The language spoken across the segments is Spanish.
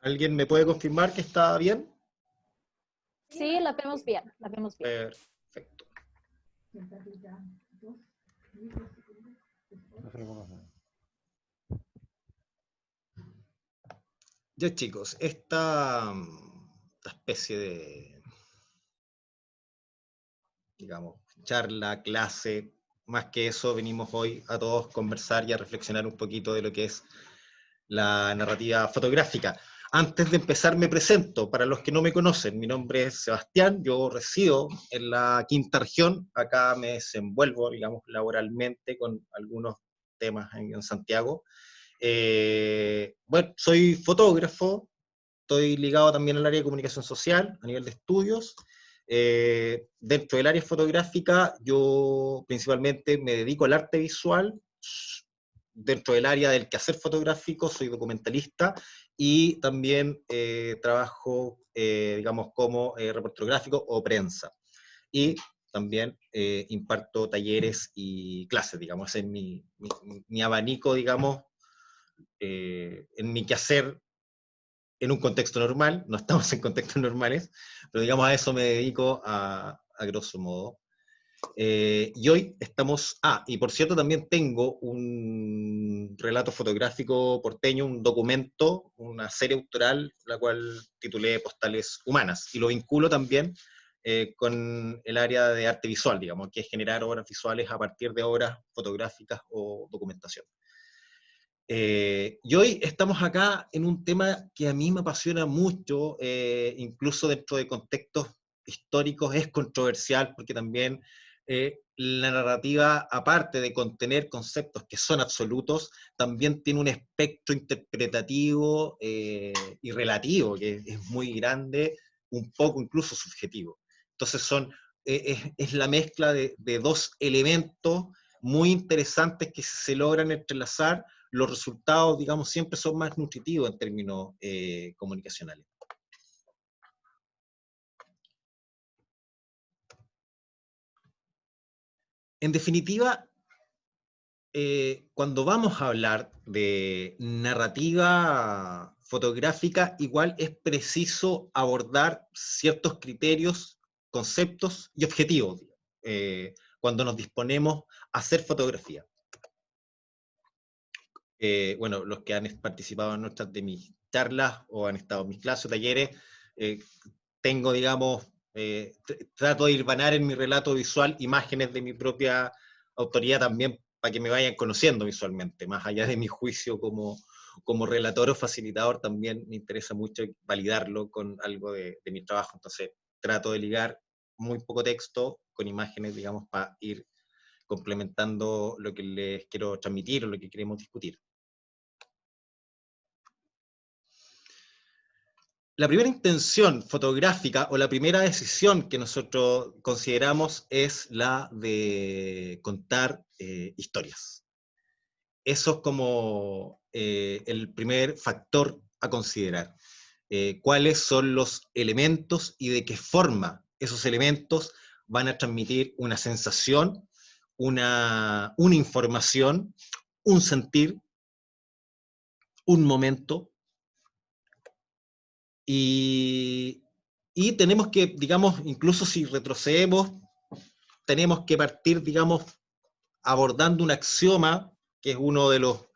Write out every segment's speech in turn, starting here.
¿Alguien me puede confirmar que está bien? Sí, la vemos bien, la vemos bien. Perfecto. Ya chicos, esta especie de, digamos, charla, clase, más que eso, venimos hoy a todos conversar y a reflexionar un poquito de lo que es la narrativa fotográfica. Antes de empezar me presento, para los que no me conocen, mi nombre es Sebastián, yo resido en la quinta región, acá me desenvuelvo, digamos, laboralmente con algunos temas en Santiago. Bueno, soy fotógrafo, estoy ligado también al área de comunicación social, a nivel de estudios. Dentro del área fotográfica, yo principalmente me dedico al arte visual. Dentro del área del quehacer fotográfico, soy documentalista y también trabajo, digamos, como reportero gráfico o prensa. Y también imparto talleres y clases, digamos, ese es mi abanico, digamos, en mi quehacer en un contexto normal, no estamos en contextos normales, pero digamos a eso me dedico a grosso modo. Y hoy estamos, y por cierto también tengo un relato fotográfico porteño, un documento, una serie autoral, la cual titulé Postales Humanas, y lo vinculo también con el área de arte visual, digamos, que es generar obras visuales a partir de obras fotográficas o documentación. Y hoy estamos acá en un tema que a mí me apasiona mucho, incluso dentro de contextos históricos es controversial, porque también la narrativa, aparte de contener conceptos que son absolutos, también tiene un espectro interpretativo y relativo, que es muy grande, un poco incluso subjetivo. Entonces es la mezcla de dos elementos muy interesantes que se logran entrelazar. Los resultados, digamos, siempre son más nutritivos en términos comunicacionales. En definitiva, cuando vamos a hablar de narrativa fotográfica, igual es preciso abordar ciertos criterios, conceptos y objetivos cuando nos disponemos a hacer fotografía. Bueno, los que han participado en nuestras de mis charlas o han estado en mis clases o talleres, tengo, digamos, trato de hilvanar en mi relato visual imágenes de mi propia autoría también para que me vayan conociendo visualmente, más allá de mi juicio como relator o facilitador, también me interesa mucho validarlo con algo de mi trabajo, entonces trato de ligar muy poco texto con imágenes, digamos, para ir complementando lo que les quiero transmitir o lo que queremos discutir. La primera intención fotográfica o la primera decisión que nosotros consideramos es la de contar historias. Eso es como el primer factor a considerar. Cuáles son los elementos y de qué forma esos elementos van a transmitir una sensación, una información, un sentir, un momento. Y tenemos que, digamos, incluso si retrocedemos, tenemos que partir, digamos, abordando un axioma, que es uno de los,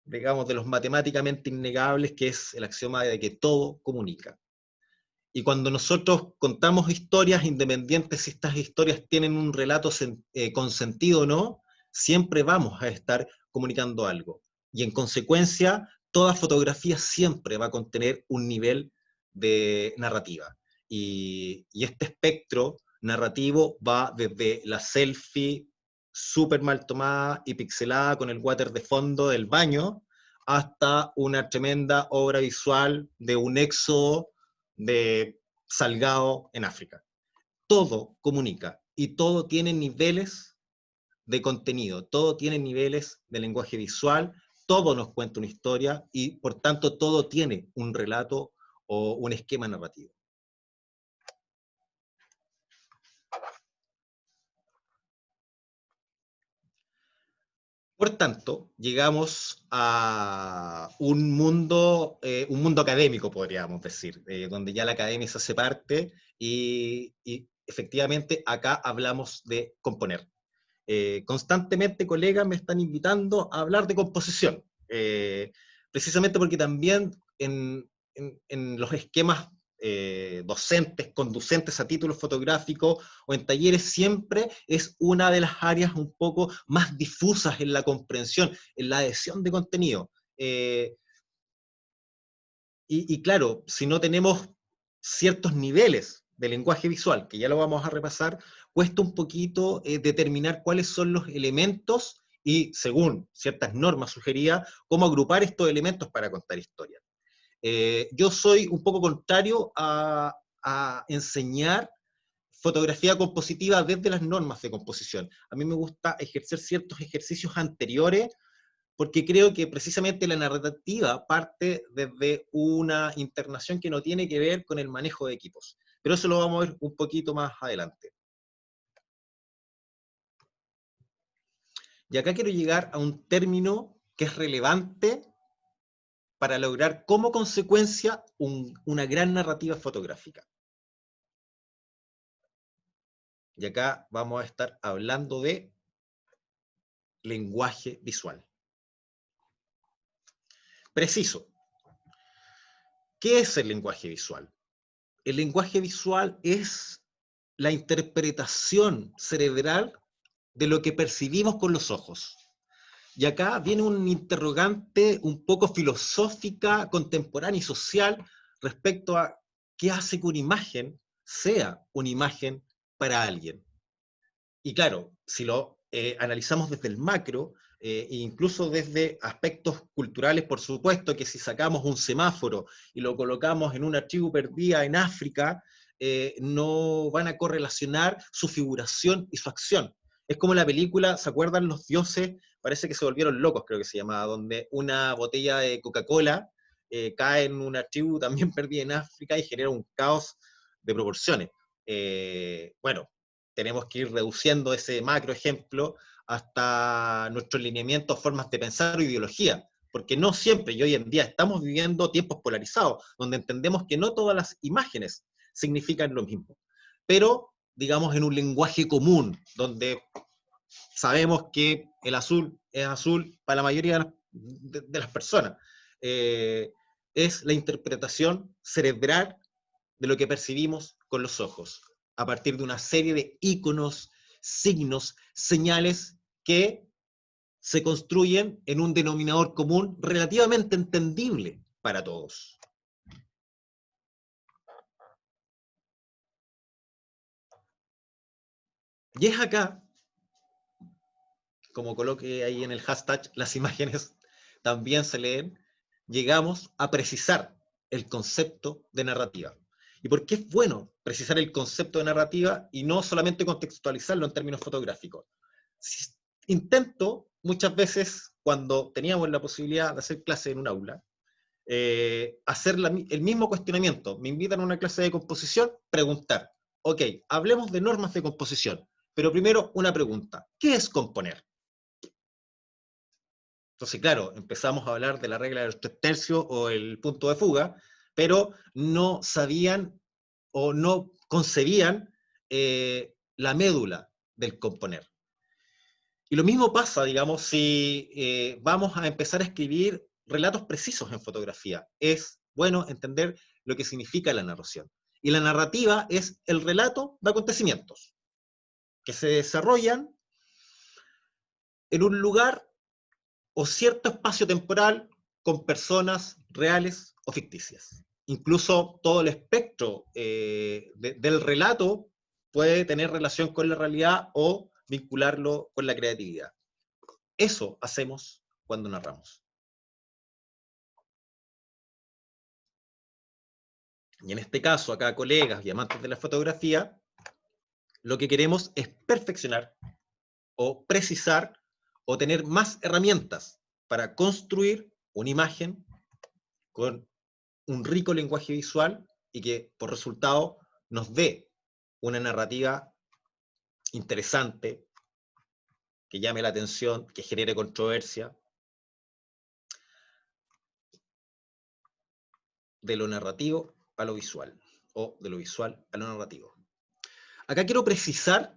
digamos, de los matemáticamente innegables, que es el axioma de que todo comunica. Y cuando nosotros contamos historias, independientes si estas historias tienen un relato con sentido o no, siempre vamos a estar comunicando algo. Y en consecuencia, toda fotografía siempre va a contener un nivel de narrativa. Y este espectro narrativo va desde la selfie súper mal tomada y pixelada con el water de fondo del baño, hasta una tremenda obra visual de un éxodo de Salgado en África. Todo comunica y todo tiene niveles de contenido, todo tiene niveles de lenguaje visual, todo nos cuenta una historia y por tanto todo tiene un relato o un esquema narrativo. Por tanto, llegamos a un mundo académico, podríamos decir, donde ya la academia se hace parte y efectivamente acá hablamos de componer. Constantemente colegas me están invitando a hablar de composición, precisamente porque también en los esquemas docentes, conducentes a títulos fotográficos o en talleres, siempre es una de las áreas un poco más difusas en la comprensión, en la adhesión de contenido. Y claro, si no tenemos ciertos niveles de lenguaje visual, que ya lo vamos a repasar, cuesta un poquito determinar cuáles son los elementos y, según ciertas normas sugeridas, cómo agrupar estos elementos para contar historias. Yo soy un poco contrario a enseñar fotografía compositiva desde las normas de composición. A mí me gusta ejercer ciertos ejercicios anteriores porque creo que precisamente la narrativa parte desde una internación que no tiene que ver con el manejo de equipos. Pero eso lo vamos a ver un poquito más adelante. Y acá quiero llegar a un término que es relevante para lograr como consecuencia una gran narrativa fotográfica. Y acá vamos a estar hablando de lenguaje visual. Preciso. ¿Qué es el lenguaje visual? El lenguaje visual es la interpretación cerebral de lo que percibimos con los ojos. Y acá viene un interrogante un poco filosófica, contemporánea y social respecto a qué hace que una imagen sea una imagen para alguien. Y claro, si lo analizamos desde el macro, e incluso desde aspectos culturales, por supuesto, que si sacamos un semáforo y lo colocamos en una tribu perdida en África, no van a correlacionar su figuración y su acción. Es como la película, ¿se acuerdan Los dioses? Parece que se volvieron locos, creo que se llamaba, donde una botella de Coca-Cola cae en una tribu también perdida en África y genera un caos de proporciones. Bueno, tenemos que ir reduciendo ese macro ejemplo hasta nuestros lineamientos, formas de pensar o ideología, porque no siempre, y hoy en día estamos viviendo tiempos polarizados, donde entendemos que no todas las imágenes significan lo mismo, pero digamos en un lenguaje común, donde sabemos que el azul es azul para la mayoría de las personas. Es la interpretación cerebral de lo que percibimos con los ojos, a partir de una serie de íconos, signos, señales que se construyen en un denominador común relativamente entendible para todos. Y es acá, como coloqué ahí en el hashtag, las imágenes también se leen, llegamos a precisar el concepto de narrativa. ¿Y por qué es bueno precisar el concepto de narrativa y no solamente contextualizarlo en términos fotográficos? Intento muchas veces, cuando teníamos la posibilidad de hacer clase en un aula, hacer el mismo cuestionamiento. Me invitan a una clase de composición, preguntar, ok, hablemos de normas de composición, pero primero una pregunta, ¿qué es componer? Entonces, claro, empezamos a hablar de la regla de los 3/3 o el punto de fuga, pero no sabían o no concebían la médula del componer. Y lo mismo pasa, digamos, si vamos a empezar a escribir relatos precisos en fotografía. Es bueno entender lo que significa la narración. Y la narrativa es el relato de acontecimientos que se desarrollan en un lugar o cierto espacio temporal con personas reales o ficticias. Incluso todo el espectro del relato puede tener relación con la realidad o vincularlo con la creatividad. Eso hacemos cuando narramos. Y en este caso, acá colegas y amantes de la fotografía, lo que queremos es perfeccionar o precisar o tener más herramientas para construir una imagen con un rico lenguaje visual y que por resultado nos dé una narrativa interesante, que llame la atención, que genere controversia. De lo narrativo a lo visual, o de lo visual a lo narrativo. Acá quiero precisar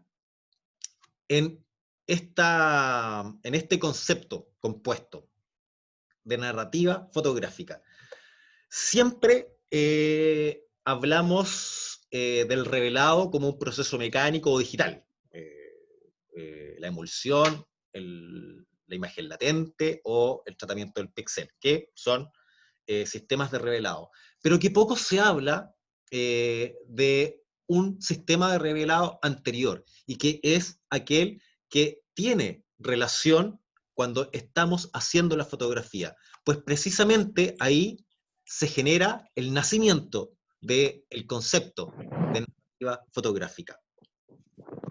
en este concepto compuesto de narrativa fotográfica. Siempre hablamos del revelado como un proceso mecánico o digital. La emulsión, la imagen latente o el tratamiento del píxel, que son sistemas de revelado. Pero que poco se habla de un sistema de revelado anterior, y que es aquel que tiene relación cuando estamos haciendo la fotografía. Pues precisamente ahí se genera el nacimiento del concepto de narrativa fotográfica.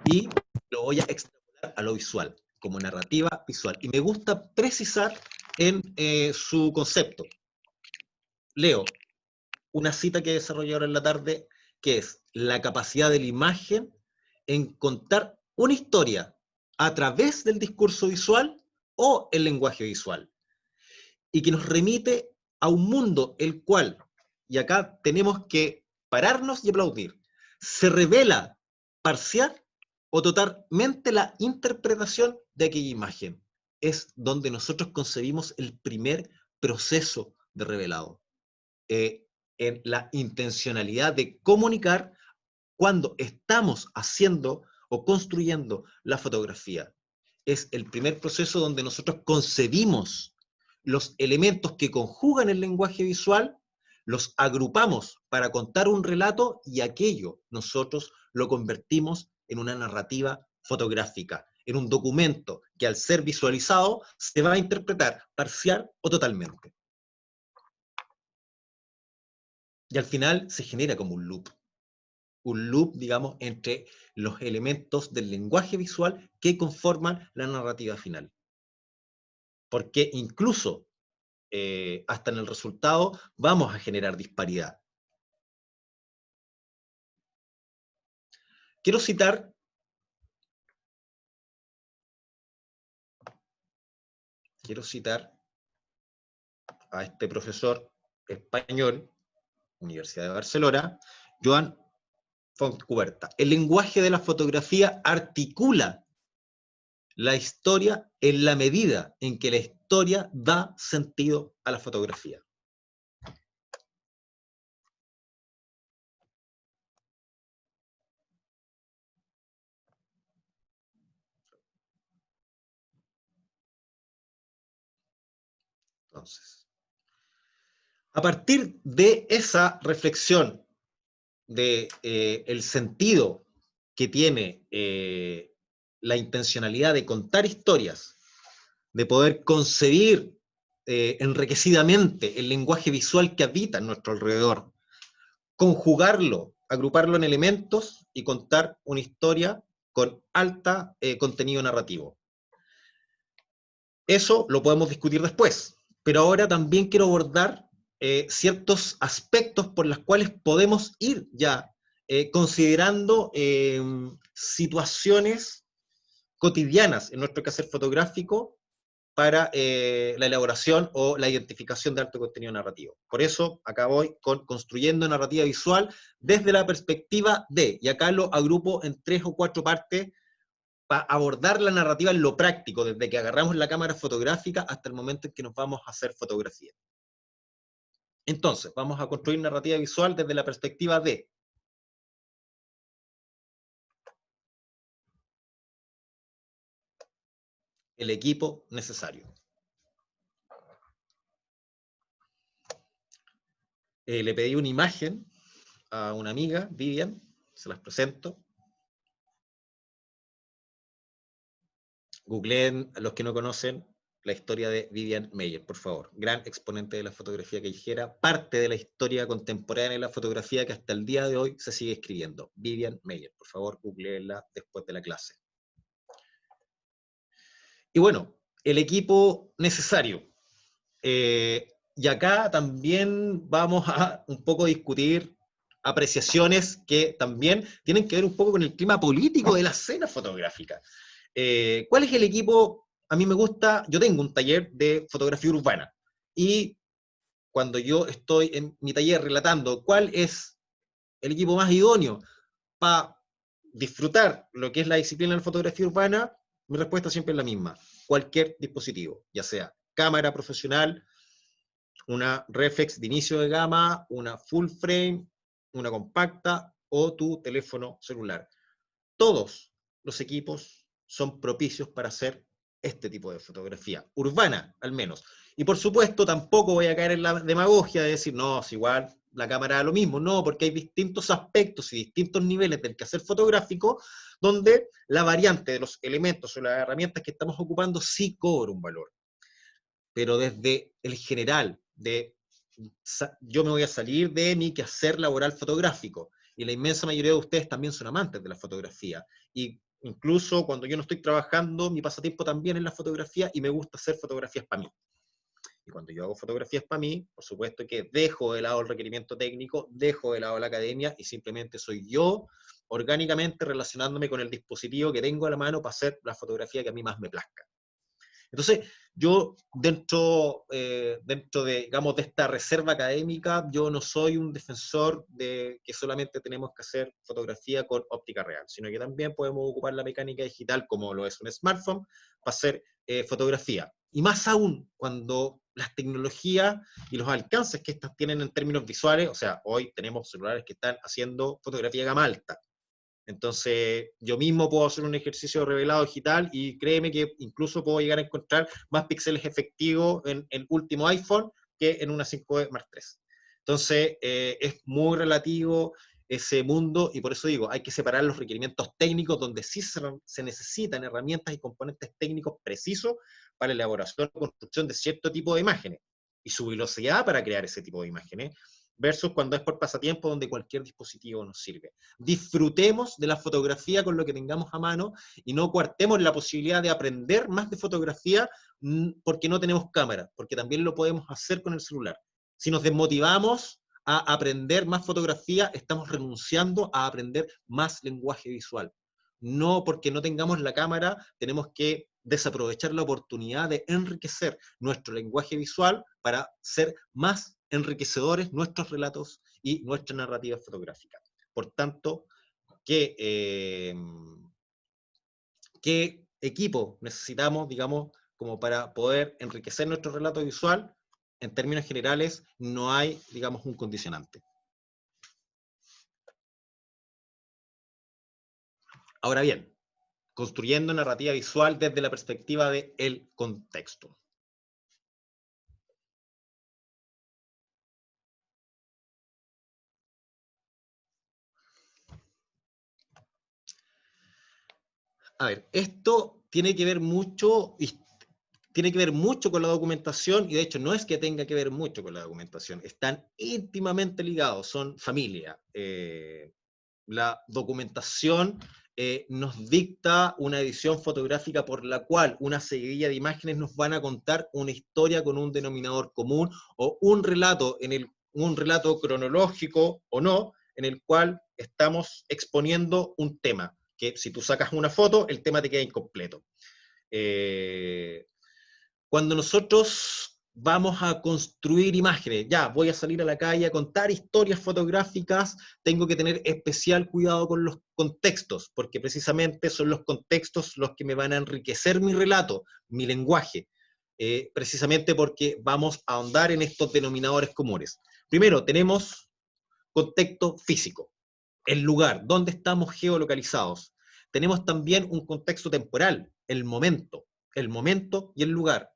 Y lo voy a extrapolar a lo visual, como narrativa visual. Y me gusta precisar en su concepto. Leo una cita que desarrollé ahora en la tarde, que es la capacidad de la imagen en contar una historia a través del discurso visual o el lenguaje visual, y que nos remite a un mundo el cual, y acá tenemos que pararnos y aplaudir, se revela parcial o totalmente la interpretación de aquella imagen. Es donde nosotros concebimos el primer proceso de revelado. En la intencionalidad de comunicar cuando estamos haciendo o construyendo la fotografía. Es el primer proceso donde nosotros concebimos los elementos que conjugan el lenguaje visual, los agrupamos para contar un relato, y aquello nosotros lo convertimos en una narrativa fotográfica, en un documento que al ser visualizado se va a interpretar parcial o totalmente. Y al final se genera como un loop, digamos, entre los elementos del lenguaje visual que conforman la narrativa final. Porque incluso hasta en el resultado vamos a generar disparidad. Quiero citar a este profesor español, Universidad de Barcelona, Joan Fontcuberta. El lenguaje de la fotografía articula la historia en la medida en que la historia da sentido a la fotografía. Entonces, a partir de esa reflexión de el sentido que tiene la intencionalidad de contar historias, de poder concebir enriquecidamente el lenguaje visual que habita en nuestro alrededor, conjugarlo, agruparlo en elementos y contar una historia con alta contenido narrativo. Eso lo podemos discutir después, pero ahora también quiero abordar ciertos aspectos por los cuales podemos ir ya considerando situaciones cotidianas en nuestro quehacer fotográfico para la elaboración o la identificación de alto contenido narrativo. Por eso, acá voy con construyendo narrativa visual desde la perspectiva de, y acá lo agrupo en 3 o 4 partes, para abordar la narrativa en lo práctico, desde que agarramos la cámara fotográfica hasta el momento en que nos vamos a hacer fotografía. Entonces, vamos a construir narrativa visual desde la perspectiva de el equipo necesario. Le pedí una imagen a una amiga, Vivian, se las presento. Googleen, a los que no conocen, la historia de Vivian Maier, por favor. Gran exponente de la fotografía callejera, parte de la historia contemporánea de la fotografía que hasta el día de hoy se sigue escribiendo. Vivian Maier, por favor, googleenla después de la clase. Y bueno, el equipo necesario. Y acá también vamos a un poco discutir apreciaciones que también tienen que ver un poco con el clima político de la escena fotográfica. ¿Cuál es el equipo? A mí me gusta, yo tengo un taller de fotografía urbana, y cuando yo estoy en mi taller relatando cuál es el equipo más idóneo para disfrutar lo que es la disciplina de la fotografía urbana, mi respuesta siempre es la misma: cualquier dispositivo, ya sea cámara profesional, una reflex de inicio de gama, una full frame, una compacta o tu teléfono celular. Todos los equipos son propicios para hacer este tipo de fotografía, urbana al menos. Y por supuesto tampoco voy a caer en la demagogia de decir, no, es igual, la cámara da lo mismo. No, porque hay distintos aspectos y distintos niveles del quehacer fotográfico donde la variante de los elementos o las herramientas que estamos ocupando sí cobra un valor. Pero desde el general, yo me voy a salir de mi quehacer laboral fotográfico, y la inmensa mayoría de ustedes también son amantes de la fotografía, y incluso cuando yo no estoy trabajando, mi pasatiempo también es la fotografía, y me gusta hacer fotografías para mí. Y cuando yo hago fotografías para mí, por supuesto que dejo de lado el requerimiento técnico, dejo de lado la academia, y simplemente soy yo, orgánicamente relacionándome con el dispositivo que tengo a la mano para hacer la fotografía que a mí más me plazca. Entonces, yo dentro de, digamos, de esta reserva académica, yo no soy un defensor de que solamente tenemos que hacer fotografía con óptica real, sino que también podemos ocupar la mecánica digital, como lo es un smartphone, para hacer fotografía. Y más aún, cuando las tecnologías y los alcances que estas tienen en términos visuales, o sea, hoy tenemos celulares que están haciendo fotografía gama alta. Entonces, yo mismo puedo hacer un ejercicio de revelado digital y créeme que incluso puedo llegar a encontrar más píxeles efectivos en el último iPhone que en una 5D Mark III. Entonces, es muy relativo ese mundo, y por eso digo, hay que separar los requerimientos técnicos, donde sí se necesitan herramientas y componentes técnicos precisos para la elaboración o construcción de cierto tipo de imágenes, y su velocidad para crear ese tipo de imágenes, versus cuando es por pasatiempo, donde cualquier dispositivo nos sirve. Disfrutemos de la fotografía con lo que tengamos a mano, y no coartemos la posibilidad de aprender más de fotografía porque no tenemos cámara, porque también lo podemos hacer con el celular. Si nos desmotivamos a aprender más fotografía, estamos renunciando a aprender más lenguaje visual. No porque no tengamos la cámara, tenemos que desaprovechar la oportunidad de enriquecer nuestro lenguaje visual para ser más enriquecedores nuestros relatos y nuestra narrativa fotográfica. Por tanto, ¿qué equipo necesitamos, digamos, como para poder enriquecer nuestro relato visual? En términos generales, no hay, digamos, un condicionante. Ahora bien, construyendo narrativa visual desde la perspectiva del contexto. A ver, esto tiene que ver mucho con la documentación, y de hecho no es que tenga que ver mucho con la documentación, están íntimamente ligados, son familia. La documentación nos dicta una edición fotográfica por la cual una seguidilla de imágenes nos van a contar una historia con un denominador común, o un relato cronológico o no, en el cual estamos exponiendo un tema, que si tú sacas una foto, el tema te queda incompleto. Cuando nosotros vamos a construir imágenes, ya voy a salir a la calle a contar historias fotográficas, tengo que tener especial cuidado con los contextos, porque precisamente son los contextos los que me van a enriquecer mi relato, mi lenguaje, precisamente porque vamos a ahondar en estos denominadores comunes. Primero, tenemos contexto físico, el lugar, donde estamos geolocalizados. Tenemos también un contexto temporal, el momento y el lugar.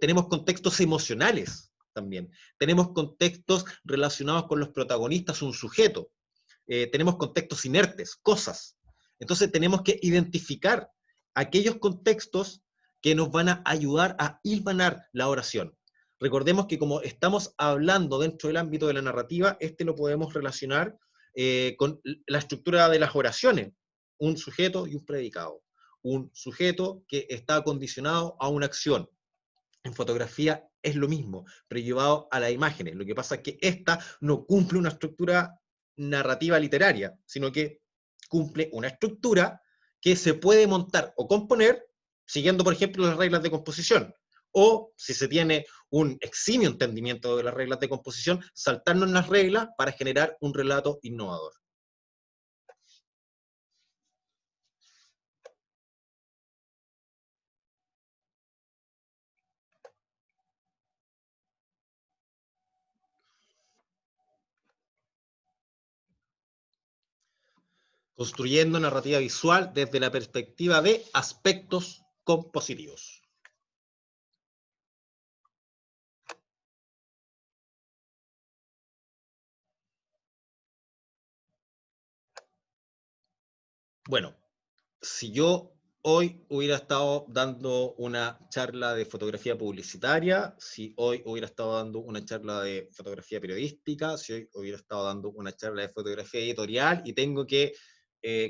Tenemos contextos emocionales también. Tenemos contextos relacionados con los protagonistas, un sujeto. Tenemos contextos inertes, cosas. Entonces tenemos que identificar aquellos contextos que nos van a ayudar a hilvanar la oración. Recordemos que como estamos hablando dentro del ámbito de la narrativa, lo podemos relacionar con la estructura de las oraciones, un sujeto y un predicado. Un sujeto que está condicionado a una acción. En fotografía es lo mismo, pero llevado a las imágenes. Lo que pasa es que esta no cumple una estructura narrativa literaria, sino que cumple una estructura que se puede montar o componer siguiendo, por ejemplo, las reglas de composición. O, si se tiene un eximio entendimiento de las reglas de composición, saltarnos las reglas para generar un relato innovador. Construyendo narrativa visual desde la perspectiva de aspectos compositivos. Bueno, si yo hoy hubiera estado dando una charla de fotografía publicitaria, si hoy hubiera estado dando una charla de fotografía periodística, si hoy hubiera estado dando una charla de fotografía editorial y tengo que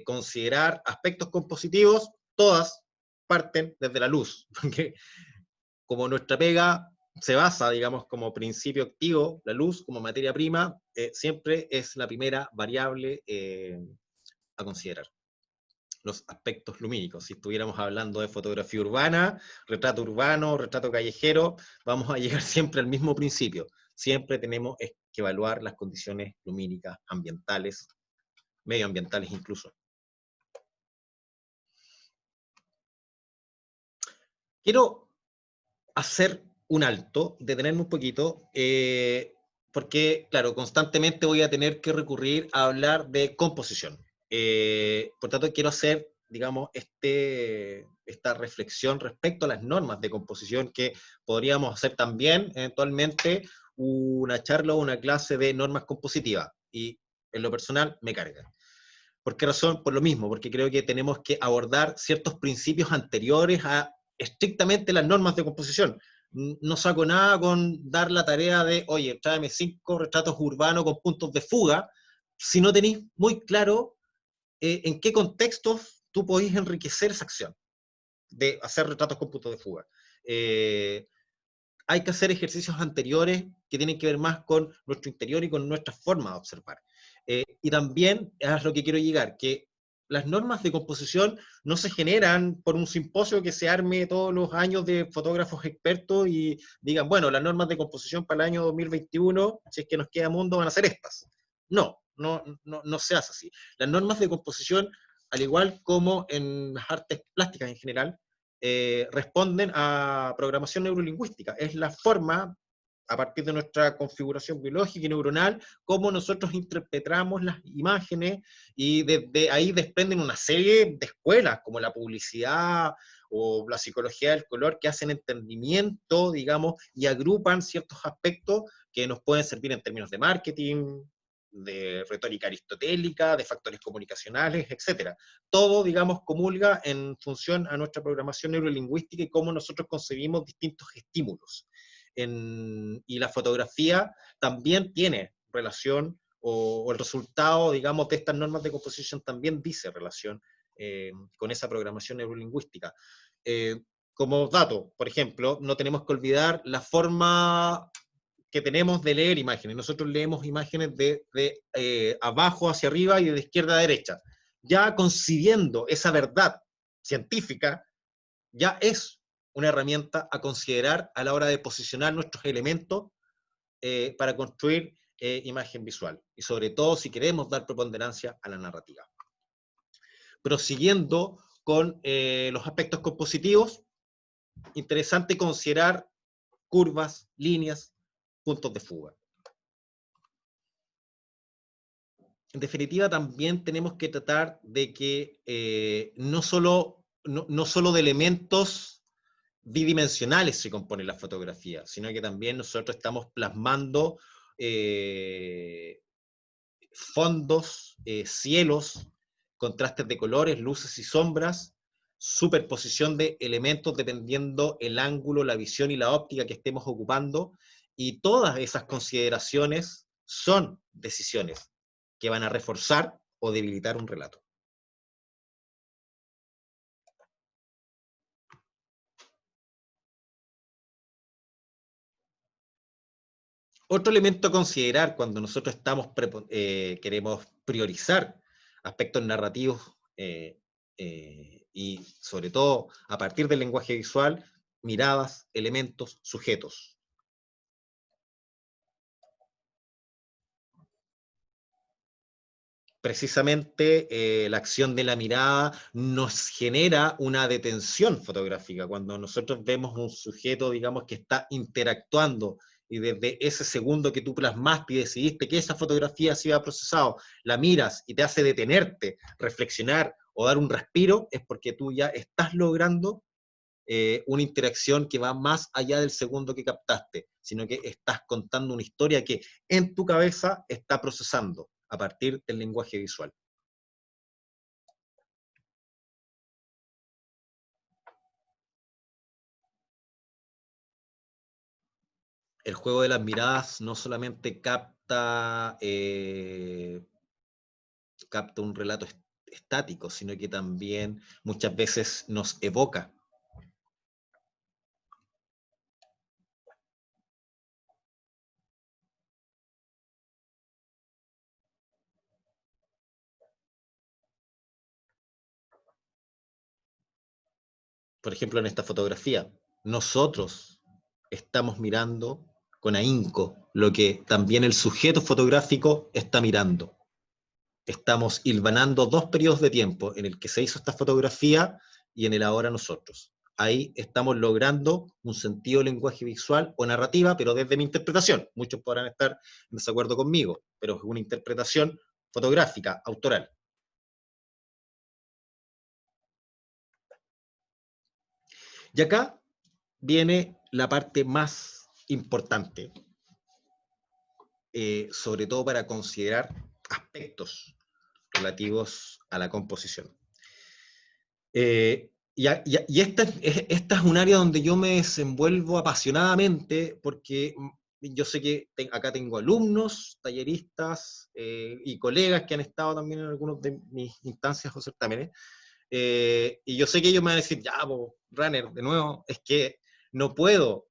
considerar aspectos compositivos, todas parten desde la luz, porque como nuestra pega se basa, digamos, como principio activo, la luz como materia prima, siempre es la primera variable a considerar. Los aspectos lumínicos. Si estuviéramos hablando de fotografía urbana, retrato urbano, retrato callejero, vamos a llegar siempre al mismo principio. Siempre tenemos que evaluar las condiciones lumínicas ambientales, medioambientales incluso. Quiero hacer un alto, detenerme un poquito, porque, claro, constantemente voy a tener que recurrir a hablar de composición. Por tanto, quiero hacer, digamos, esta reflexión respecto a las normas de composición que podríamos hacer también, eventualmente, una charla o una clase de normas compositivas. Y en lo personal me carga. ¿Por qué razón? Por lo mismo, porque creo que tenemos que abordar ciertos principios anteriores a estrictamente las normas de composición. No saco nada con dar la tarea de, oye, tráeme 5 retratos urbanos con puntos de fuga, si no tenéis muy claro en qué contextos tú podéis enriquecer esa acción de hacer retratos con puntos de fuga. Hay que hacer ejercicios anteriores que tienen que ver más con nuestro interior y con nuestra forma de observar. Y también es lo que quiero llegar, que las normas de composición no se generan por un simposio que se arme todos los años de fotógrafos expertos y digan, bueno, las normas de composición para el año 2021, si es que nos queda mundo, van a ser estas. No se hace así. Las normas de composición, al igual como en las artes plásticas en general, responden a programación neurolingüística. Es la forma, a partir de nuestra configuración biológica y neuronal, cómo nosotros interpretamos las imágenes, y desde ahí desprenden una serie de escuelas, como la publicidad o la psicología del color, que hacen entendimiento, digamos, y agrupan ciertos aspectos que nos pueden servir en términos de marketing, de retórica aristotélica, de factores comunicacionales, etcétera. Todo, digamos, comulga en función a nuestra programación neurolingüística y cómo nosotros concebimos distintos estímulos. Y la fotografía también tiene relación, o el resultado, digamos, de estas normas de composición también dice relación con esa programación neurolingüística. Como dato, por ejemplo, no tenemos que olvidar la forma que tenemos de leer imágenes. Nosotros leemos imágenes de abajo hacia arriba y de izquierda a derecha. Ya concibiendo esa verdad científica, ya es una herramienta a considerar a la hora de posicionar nuestros elementos para construir imagen visual. Y sobre todo si queremos dar preponderancia a la narrativa. Prosiguiendo con los aspectos compositivos, interesante considerar curvas, líneas, puntos de fuga. En definitiva, también tenemos que tratar de que no solo de elementos bidimensionales se compone la fotografía, sino que también nosotros estamos plasmando fondos, cielos, contrastes de colores, luces y sombras, superposición de elementos dependiendo el ángulo, la visión y la óptica que estemos ocupando, y todas esas consideraciones son decisiones que van a reforzar o debilitar un relato. Otro elemento a considerar cuando nosotros queremos priorizar aspectos narrativos y sobre todo a partir del lenguaje visual, miradas, elementos, sujetos. Precisamente la acción de la mirada nos genera una detención fotográfica. Cuando nosotros vemos un sujeto, digamos, que está interactuando y desde ese segundo que tú plasmaste y decidiste que esa fotografía se iba procesado, la miras y te hace detenerte, reflexionar o dar un respiro, es porque tú ya estás logrando una interacción que va más allá del segundo que captaste, sino que estás contando una historia que en tu cabeza está procesando a partir del lenguaje visual. El juego de las miradas no solamente capta un relato estático, sino que también muchas veces nos evoca. Por ejemplo, en esta fotografía, nosotros estamos mirando con ahínco lo que también el sujeto fotográfico está mirando. Estamos hilvanando dos periodos de tiempo en el que se hizo esta fotografía y en el ahora nosotros. Ahí estamos logrando un sentido de lenguaje visual o narrativa, pero desde mi interpretación. Muchos podrán estar en desacuerdo conmigo, pero es una interpretación fotográfica, autoral. Y acá viene la parte más importante, sobre todo para considerar aspectos relativos a la composición. Y esta es un área donde yo me desenvuelvo apasionadamente porque yo sé que acá tengo alumnos, talleristas y colegas que han estado también en algunas de mis instancias o certámenes. Y yo sé que ellos me van a decir, ya, Runner, de nuevo, es que no puedo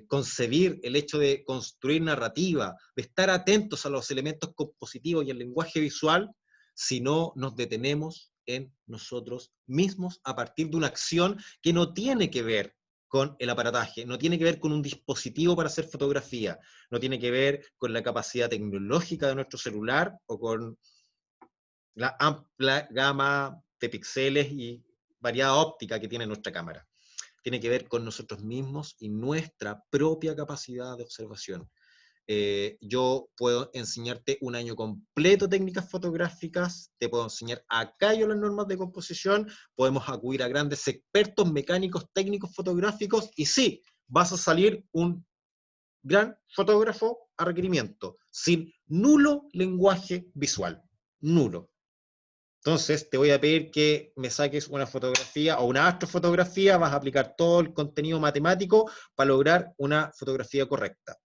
concebir el hecho de construir narrativa, de estar atentos a los elementos compositivos y el lenguaje visual, si no nos detenemos en nosotros mismos a partir de una acción que no tiene que ver con el aparataje, no tiene que ver con un dispositivo para hacer fotografía, no tiene que ver con la capacidad tecnológica de nuestro celular o con la amplia gama de píxeles y variada óptica que tiene nuestra cámara. Tiene que ver con nosotros mismos y nuestra propia capacidad de observación. Yo puedo enseñarte un año completo técnicas fotográficas, te puedo enseñar acá yo las normas de composición, podemos acudir a grandes expertos mecánicos, técnicos fotográficos, y sí, vas a salir un gran fotógrafo a requerimiento, sin nulo lenguaje visual, nulo. Entonces, te voy a pedir que me saques una fotografía o una astrofotografía, vas a aplicar todo el contenido matemático para lograr una fotografía correcta.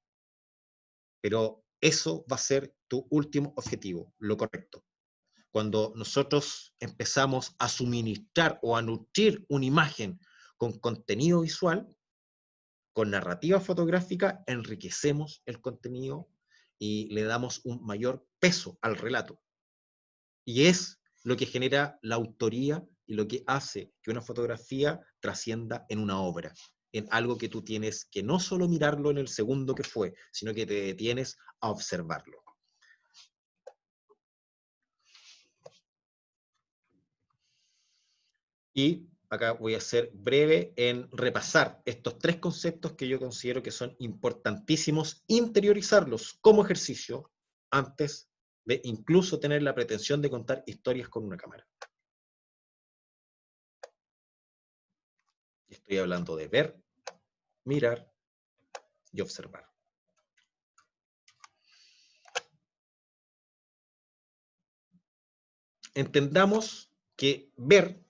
Pero eso va a ser tu último objetivo, lo correcto. Cuando nosotros empezamos a suministrar o a nutrir una imagen con contenido visual, con narrativa fotográfica, enriquecemos el contenido y le damos un mayor peso al relato. Y es lo que genera la autoría y lo que hace que una fotografía trascienda en una obra, en algo que tú tienes que no solo mirarlo en el segundo que fue, sino que te detienes a observarlo. Y acá voy a ser breve en repasar estos tres conceptos que yo considero que son importantísimos interiorizarlos como ejercicio antes de incluso tener la pretensión de contar historias con una cámara. Estoy hablando de ver, mirar y observar. Entendamos que ver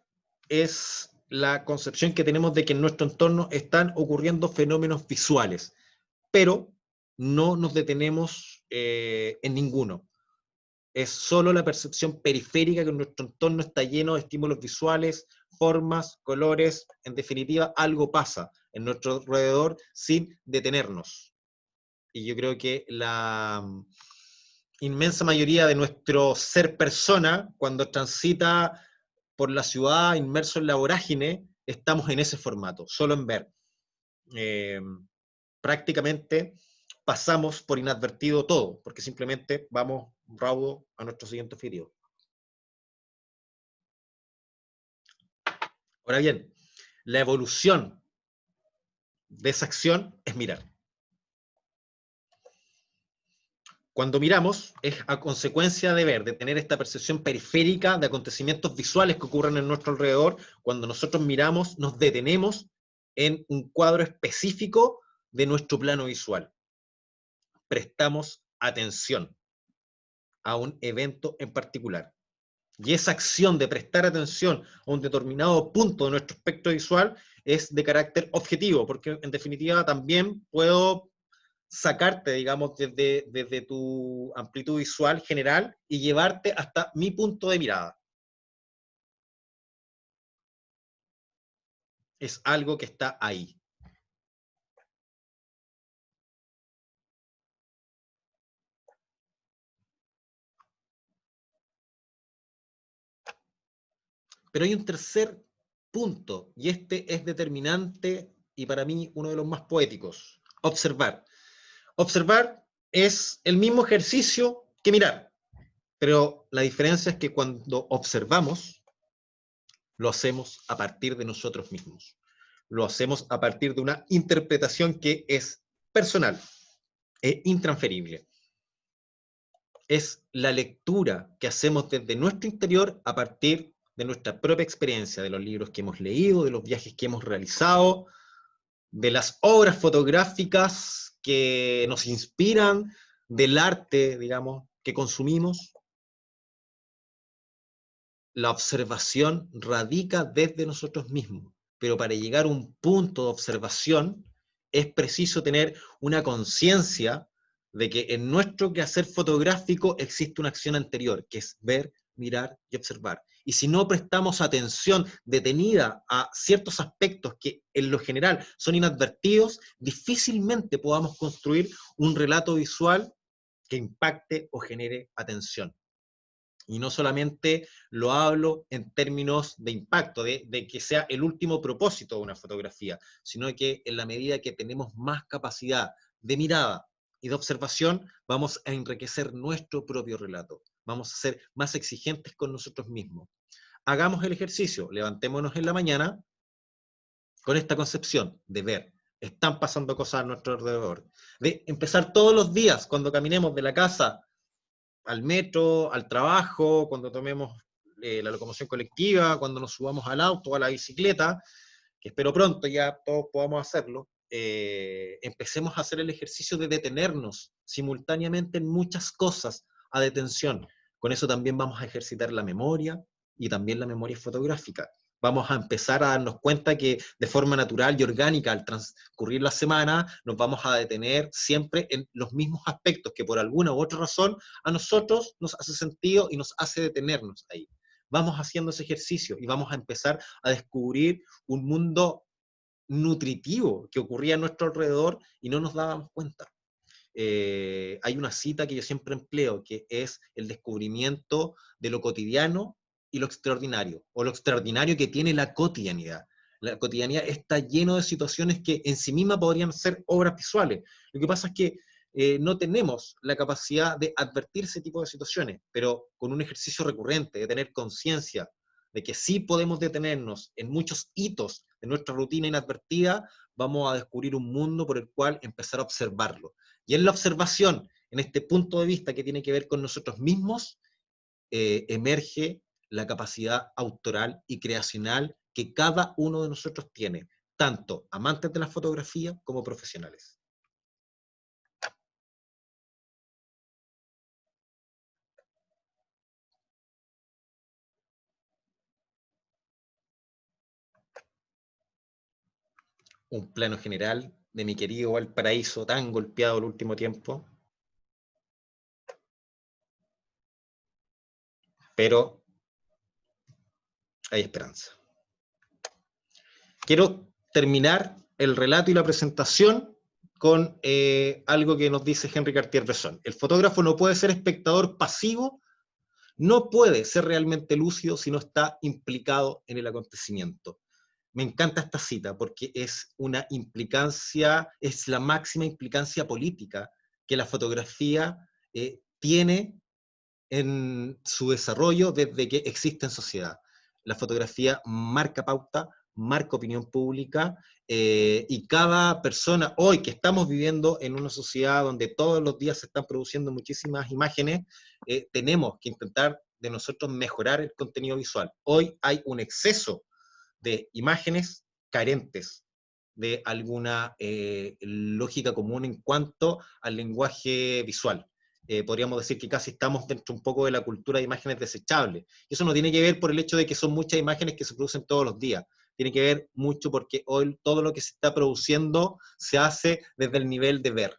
es la concepción que tenemos de que en nuestro entorno están ocurriendo fenómenos visuales, pero no nos detenemos en ninguno. Es solo la percepción periférica que nuestro entorno está lleno de estímulos visuales, formas, colores, en definitiva, algo pasa en nuestro alrededor sin detenernos. Y yo creo que la inmensa mayoría de nuestro ser persona, cuando transita por la ciudad, inmersos en la vorágine, estamos en ese formato, solo en ver. Prácticamente pasamos por inadvertido todo, porque simplemente vamos raudo a nuestro siguiente objetivo. Ahora bien, la evolución de esa acción es mirar. Cuando miramos, es a consecuencia de ver, de tener esta percepción periférica de acontecimientos visuales que ocurren en nuestro alrededor. Cuando nosotros miramos, nos detenemos en un cuadro específico de nuestro plano visual. Prestamos atención a un evento en particular. Y esa acción de prestar atención a un determinado punto de nuestro espectro visual es de carácter objetivo, porque en definitiva también puedo sacarte, digamos, desde tu amplitud visual general y llevarte hasta mi punto de mirada. Es algo que está ahí. Pero hay un tercer punto, y este es determinante y para mí uno de los más poéticos. Observar. Observar es el mismo ejercicio que mirar, pero la diferencia es que cuando observamos, lo hacemos a partir de nosotros mismos. Lo hacemos a partir de una interpretación que es personal, es intransferible. Es la lectura que hacemos desde nuestro interior a partir de nuestra propia experiencia, de los libros que hemos leído, de los viajes que hemos realizado, de las obras fotográficas que nos inspiran, del arte, digamos, que consumimos. La observación radica desde nosotros mismos, pero para llegar a un punto de observación es preciso tener una conciencia de que en nuestro quehacer fotográfico existe una acción anterior, que es ver, mirar y observar. Y si no prestamos atención detenida a ciertos aspectos que en lo general son inadvertidos, difícilmente podamos construir un relato visual que impacte o genere atención. Y no solamente lo hablo en términos de impacto, de que sea el último propósito de una fotografía, sino que en la medida que tenemos más capacidad de mirada y de observación, vamos a enriquecer nuestro propio relato, vamos a ser más exigentes con nosotros mismos. Hagamos el ejercicio, levantémonos en la mañana con esta concepción de ver, están pasando cosas a nuestro alrededor, de empezar todos los días cuando caminemos de la casa al metro, al trabajo, cuando tomemos la locomoción colectiva, cuando nos subamos al auto o a la bicicleta, que espero pronto ya todos podamos hacerlo, empecemos a hacer el ejercicio de detenernos simultáneamente en muchas cosas a detención. Con eso también vamos a ejercitar la memoria y también la memoria fotográfica. Vamos a empezar a darnos cuenta que de forma natural y orgánica al transcurrir la semana nos vamos a detener siempre en los mismos aspectos que por alguna u otra razón a nosotros nos hace sentido y nos hace detenernos ahí. Vamos haciendo ese ejercicio y vamos a empezar a descubrir un mundo nutritivo que ocurría a nuestro alrededor y no nos dábamos cuenta. Hay una cita que yo siempre empleo, que es el descubrimiento de lo cotidiano y lo extraordinario, o lo extraordinario que tiene la cotidianidad. La cotidianidad está lleno de situaciones que en sí mismas podrían ser obras visuales. Lo que pasa es que no tenemos la capacidad de advertir ese tipo de situaciones, pero con un ejercicio recurrente, de tener conciencia de que sí podemos detenernos en muchos hitos de nuestra rutina inadvertida, vamos a descubrir un mundo por el cual empezar a observarlo. Y en la observación, en este punto de vista que tiene que ver con nosotros mismos, emerge la capacidad autoral y creacional que cada uno de nosotros tiene, tanto amantes de la fotografía como profesionales. Un plano general de mi querido Valparaíso, tan golpeado el último tiempo, pero hay esperanza. Quiero terminar el relato y la presentación con algo que nos dice Henri Cartier-Bresson. El fotógrafo no puede ser espectador pasivo no puede ser realmente lúcido si no está implicado en el acontecimiento. Me encanta esta cita porque es una implicancia, es la máxima implicancia política que la fotografía tiene en su desarrollo desde que existe en sociedad. La fotografía marca pauta, marca opinión pública, y cada persona, hoy que estamos viviendo en una sociedad donde todos los días se están produciendo muchísimas imágenes, tenemos que intentar de nosotros mejorar el contenido visual. Hoy hay un exceso de imágenes carentes de alguna lógica común en cuanto al lenguaje visual. Podríamos decir que casi estamos dentro un poco de la cultura de imágenes desechables. Y eso no tiene que ver por el hecho de que son muchas imágenes que se producen todos los días. Tiene que ver mucho porque hoy todo lo que se está produciendo se hace desde el nivel de ver.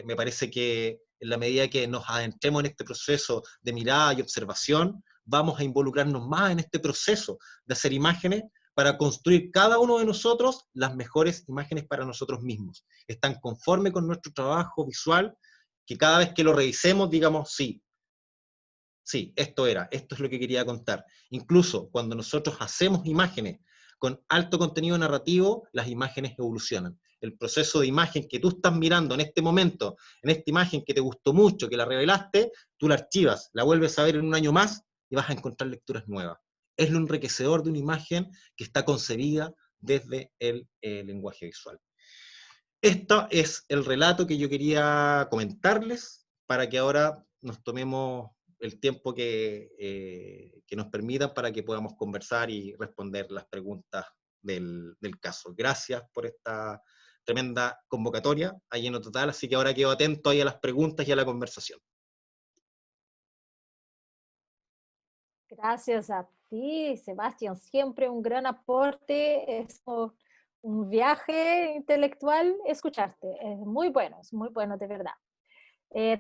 Me parece que en la medida que nos adentremos en este proceso de mirada y observación, vamos a involucrarnos más en este proceso de hacer imágenes para construir cada uno de nosotros las mejores imágenes para nosotros mismos. Están conforme con nuestro trabajo visual, que cada vez que lo revisemos digamos, sí, esto es lo que quería contar. Incluso cuando nosotros hacemos imágenes con alto contenido narrativo, las imágenes evolucionan. El proceso de imagen que tú estás mirando en este momento, en esta imagen que te gustó mucho, que la revelaste, tú la archivas, la vuelves a ver en un año más y vas a encontrar lecturas nuevas. Es lo enriquecedor de una imagen que está concebida desde el lenguaje visual. Este es el relato que yo quería comentarles para que ahora nos tomemos el tiempo que nos permita para que podamos conversar y responder las preguntas del caso. Gracias por esta tremenda convocatoria a lleno total, así que ahora quedo atento ahí a las preguntas y a la conversación. Gracias a ti, Sebastián. Siempre un gran aporte. Es un viaje intelectual escucharte. Es muy bueno, de verdad.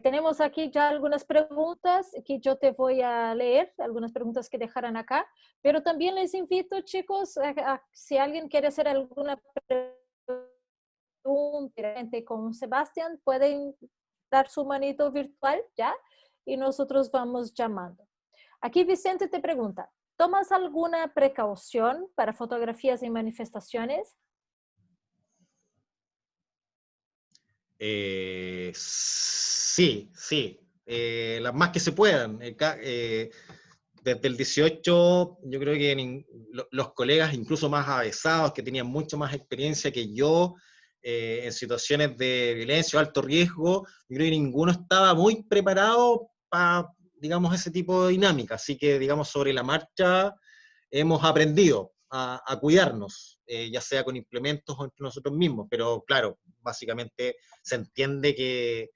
Tenemos aquí ya algunas preguntas que yo te voy a leer, algunas preguntas que dejarán acá, pero también les invito, chicos, si alguien quiere hacer alguna pregunta con Sebastián, pueden dar su manito virtual ya y nosotros vamos llamando. Aquí Vicente te pregunta, ¿tomas alguna precaución para fotografías y manifestaciones? Sí, las más que se puedan. Desde el 18, yo creo que los colegas incluso más avesados, que tenían mucho más experiencia que yo, en situaciones de violencia o alto riesgo, yo creo que ninguno estaba muy preparado para, digamos, ese tipo de dinámica. Así que, digamos, sobre la marcha hemos aprendido a cuidarnos, ya sea con implementos o entre nosotros mismos, pero claro, básicamente se entiende que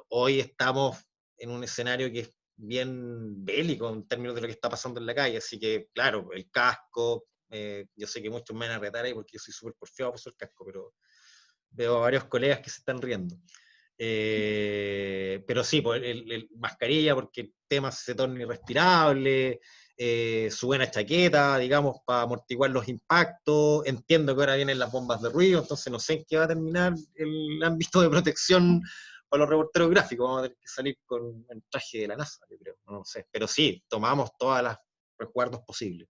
hoy estamos en un escenario que es bien bélico en términos de lo que está pasando en la calle, así que claro, el casco, yo sé que muchos me van a retar ahí porque yo soy súper porfiado por eso el casco, pero veo a varios colegas que se están riendo. Pero sí, pues, mascarilla porque el tema se torna irrespirable, su buena chaqueta, digamos, para amortiguar los impactos. Entiendo que ahora vienen las bombas de ruido, entonces no sé en qué va a terminar el ámbito de protección para los reporteros gráficos. Vamos a tener que salir con el traje de la NASA, yo creo, no sé. Pero sí, tomamos todas las resguardos posibles.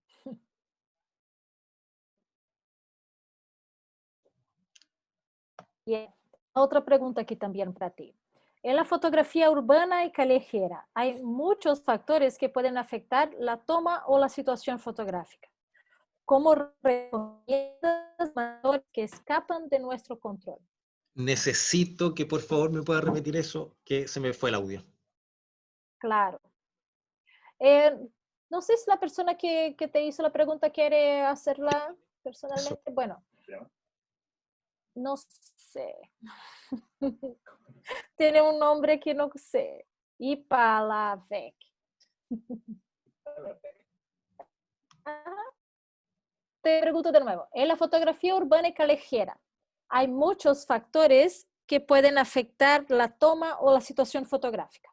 Bien. Otra pregunta aquí también para ti. En la fotografía urbana y callejera hay muchos factores que pueden afectar la toma o la situación fotográfica. ¿Cómo recomiendas factores que escapan de nuestro control? Necesito que por favor me pueda repetir eso, que se me fue el audio. Claro. Eh, no sé si la persona que te hizo la pregunta quiere hacerla personalmente. Eso. Bueno, no sé. Tiene un nombre que no sé. Ipalavec. Te pregunto de nuevo. En la fotografía urbana y callejera, hay muchos factores que pueden afectar la toma o la situación fotográfica.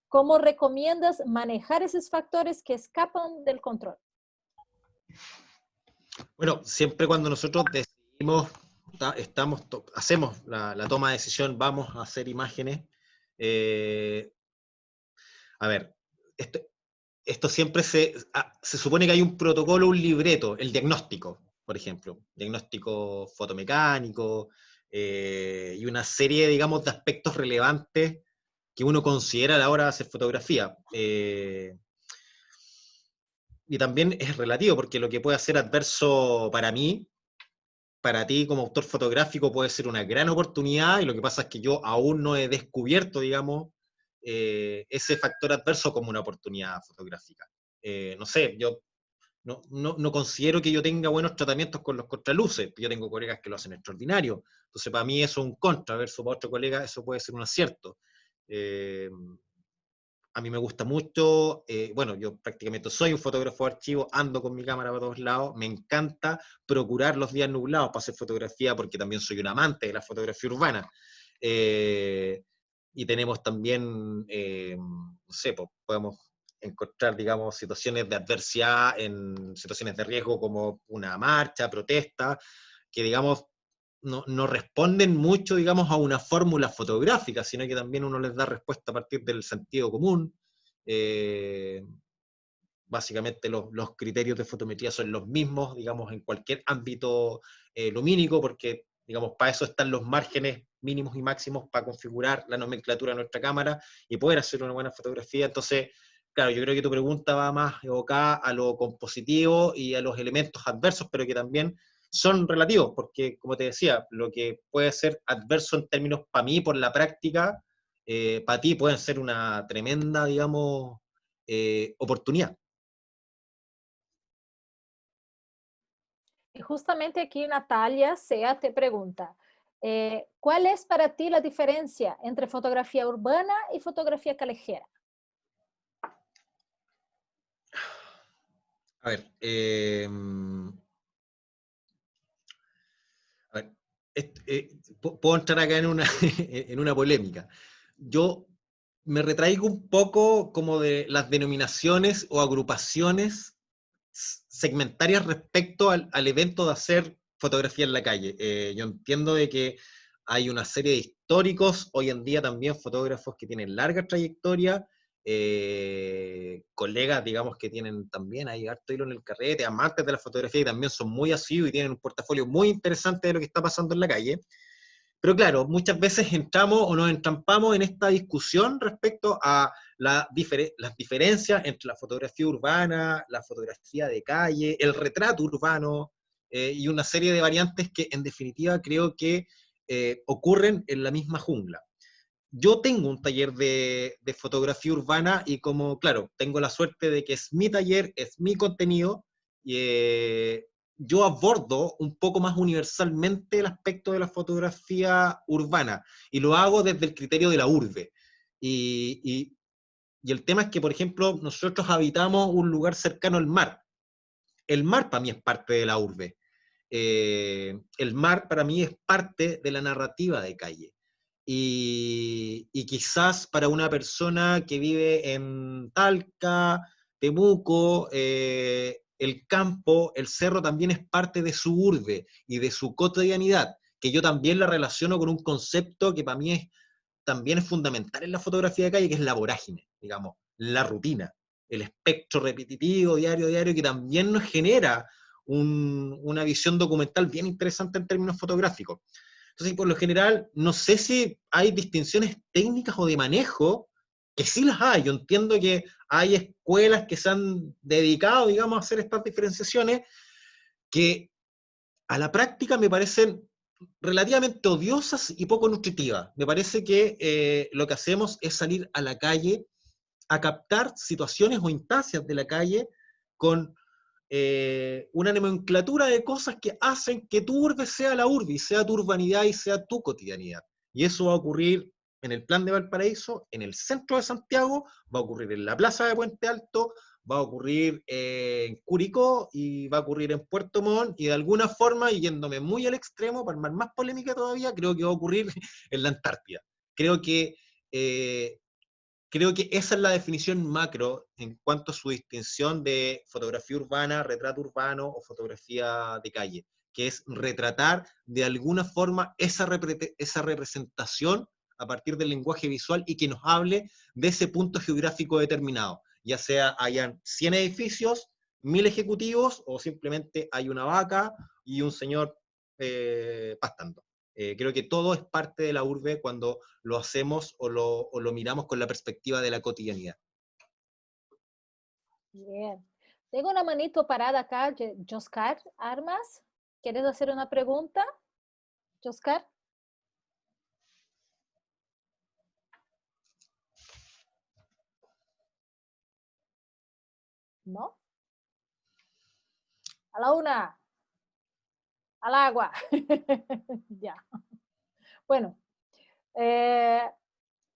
¿Cómo recomiendas manejar esos factores que escapan del control? Bueno, siempre cuando nosotros decidimos, hacemos la toma de decisión, vamos a hacer imágenes. A ver, esto siempre se supone que hay un protocolo, un libreto, el diagnóstico, por ejemplo, diagnóstico fotomecánico, y una serie, digamos, de aspectos relevantes que uno considera a la hora de hacer fotografía. Y también es relativo, porque lo que puede ser adverso para mí, para ti como autor fotográfico puede ser una gran oportunidad, y lo que pasa es que yo aún no he descubierto, digamos, ese factor adverso como una oportunidad fotográfica. No sé, yo no considero que yo tenga buenos tratamientos con los contraluces. Yo tengo colegas que lo hacen extraordinario. Entonces, para mí eso es un contra, versus para otro colega eso puede ser un acierto. Eh, a mí me gusta mucho, bueno, yo prácticamente soy un fotógrafo de archivo, ando con mi cámara para todos lados, me encanta procurar los días nublados para hacer fotografía, porque también soy un amante de la fotografía urbana. Eh, y tenemos también, no sé, pues, podemos encontrar, digamos, situaciones de adversidad en situaciones de riesgo como una marcha, protesta, que, digamos, no responden mucho, digamos, a una fórmula fotográfica, sino que también uno les da respuesta a partir del sentido común. Eh, Básicamente los criterios de fotometría son los mismos, digamos, en cualquier ámbito lumínico, porque, digamos, para eso están los márgenes mínimos y máximos para configurar la nomenclatura de nuestra cámara y poder hacer una buena fotografía. Entonces, claro, yo creo que tu pregunta va más evocada a lo compositivo y a los elementos adversos, pero que también son relativos, porque, como te decía, lo que puede ser adverso en términos para mí, por la práctica, para ti pueden ser una tremenda, digamos, oportunidad. Y justamente aquí Natalia Sea te pregunta, ¿cuál es para ti la diferencia entre fotografía urbana y fotografía callejera? A ver, a ver, puedo entrar acá en una, en una polémica. Yo me retraigo un poco como de las denominaciones o agrupaciones segmentarias respecto al evento de hacer fotografía en la calle. Yo entiendo de que hay una serie de históricos, hoy en día también fotógrafos que tienen larga trayectoria, colegas, digamos, que tienen también ahí harto hilo en el carrete, amantes de la fotografía y también son muy asiduos y tienen un portafolio muy interesante de lo que está pasando en la calle. Pero claro, muchas veces entramos o nos entrampamos en esta discusión respecto a las diferencias entre la fotografía urbana, la fotografía de calle, el retrato urbano, y una serie de variantes que en definitiva creo que ocurren en la misma jungla. Yo tengo un taller de fotografía urbana y como, claro, tengo la suerte de que es mi taller, es mi contenido, y yo abordo un poco más universalmente el aspecto de la fotografía urbana y lo hago desde el criterio de la urbe. Y, y, y el tema es que, por ejemplo, nosotros habitamos un lugar cercano al mar. El mar para mí es parte de la urbe. El mar para mí es parte de la narrativa de calle. Y quizás para una persona que vive en Talca, Temuco, el campo, el cerro también es parte de su urbe y de su cotidianidad, que yo también la relaciono con un concepto que para mí también es fundamental en la fotografía de calle, que es la vorágine, digamos, la rutina, el espectro repetitivo, diario, diario, que también nos genera una visión documental bien interesante en términos fotográficos. Entonces, por lo general, no sé si hay distinciones técnicas o de manejo, que sí las hay. Yo entiendo que hay escuelas que se han dedicado, digamos, a hacer estas diferenciaciones, que a la práctica me parecen relativamente odiosas y poco nutritivas. Me parece que lo que hacemos es salir a la calle a captar situaciones o instancias de la calle con una nomenclatura de cosas que hacen que tu urbe sea la urbe, y sea tu urbanidad y sea tu cotidianidad. Y eso va a ocurrir en el Plan de Valparaíso, en el centro de Santiago, va a ocurrir en la Plaza de Puente Alto, va a ocurrir en Curicó y va a ocurrir en Puerto Montt, y de alguna forma, yéndome muy al extremo, para armar más polémica todavía, creo que va a ocurrir en la Antártida. Creo que eh, Creo que esa es la definición macro en cuanto a su distinción de fotografía urbana, retrato urbano o fotografía de calle, que es retratar de alguna forma esa representación a partir del lenguaje visual y que nos hable de ese punto geográfico determinado. ya sea hayan 100 edificios, 1000 ejecutivos o simplemente hay una vaca y un señor pastando. Creo que todo es parte de la urbe cuando lo hacemos o lo miramos con la perspectiva de la cotidianidad. Bien. Tengo una manito parada acá, Joscar Armas. ¿Quieres hacer una pregunta, Joscar? ¿No? A la una, al agua. Ya. Bueno, eh,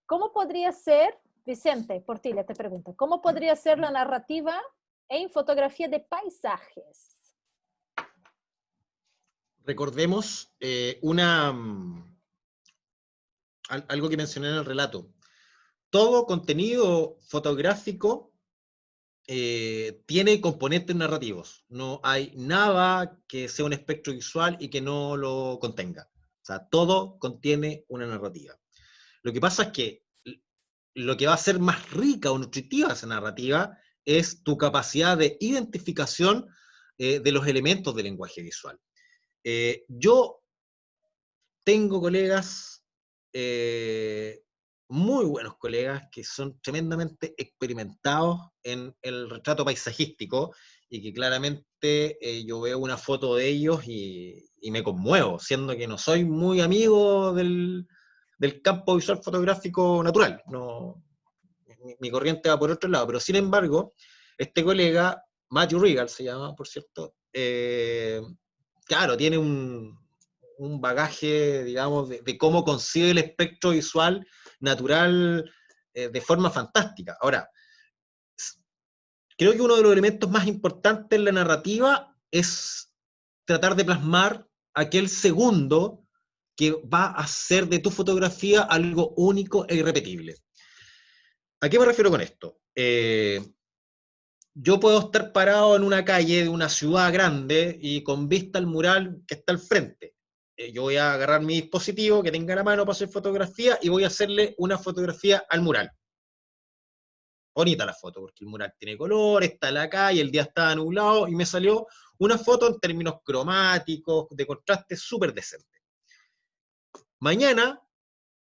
¿cómo podría ser, Vicente Portilla te pregunta, ¿cómo podría ser la narrativa en fotografía de paisajes? Recordemos algo que mencioné en el relato. Todo contenido fotográfico tiene componentes narrativos. No hay nada que sea un espectro visual y que no lo contenga. O sea, todo contiene una narrativa. Lo que pasa es que lo que va a ser más rica o nutritiva esa narrativa es tu capacidad de identificación de los elementos del lenguaje visual. Yo tengo colegas, muy buenos colegas, que son tremendamente experimentados en el retrato paisajístico y que claramente yo veo una foto de ellos y me conmuevo, siendo que no soy muy amigo del campo visual fotográfico natural. No, mi corriente va por otro lado, pero sin embargo, este colega, Matthew Regal se llama, por cierto, claro, tiene un bagaje, digamos, de cómo concibe el espectro visual natural de forma fantástica. Ahora, creo que uno de los elementos más importantes en la narrativa es tratar de plasmar aquel segundo que va a hacer de tu fotografía algo único e irrepetible. ¿A qué me refiero con esto? Yo puedo estar parado en una calle de una ciudad grande y con vista al mural que está al frente. Yo voy a agarrar mi dispositivo que tenga a la mano para hacer fotografía y voy a hacerle una fotografía al mural. Bonita la foto, porque el mural tiene color, está en la calle, el día estaba nublado y me salió una foto en términos cromáticos, de contraste súper decente. Mañana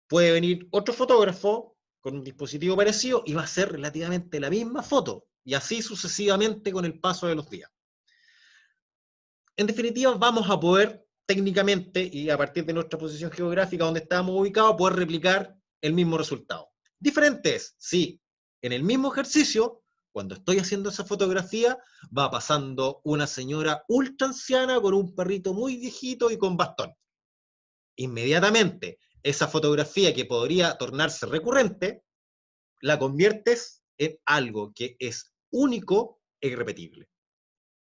puede venir otro fotógrafo con un dispositivo parecido y va a ser relativamente la misma foto, y así sucesivamente con el paso de los días. En definitiva, vamos a poder técnicamente y a partir de nuestra posición geográfica donde estamos ubicados, poder replicar el mismo resultado. Diferente es, sí, en el mismo ejercicio, cuando estoy haciendo esa fotografía, va pasando una señora ultra anciana con un perrito muy viejito y con bastón. Inmediatamente, esa fotografía que podría tornarse recurrente, la conviertes en algo que es único e irrepetible.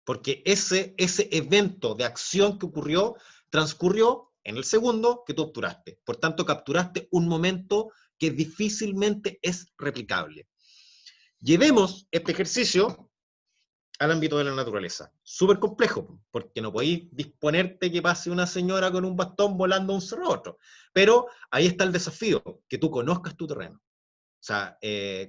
Porque ese evento de acción que ocurrió transcurrió en el segundo que tú obturaste. Por tanto, capturaste un momento que difícilmente es replicable. Llevemos este ejercicio al ámbito de la naturaleza. Súper complejo, porque no podéis disponerte que pase una señora con un bastón volando un cerro a otro. Pero ahí está el desafío, que tú conozcas tu terreno. O sea,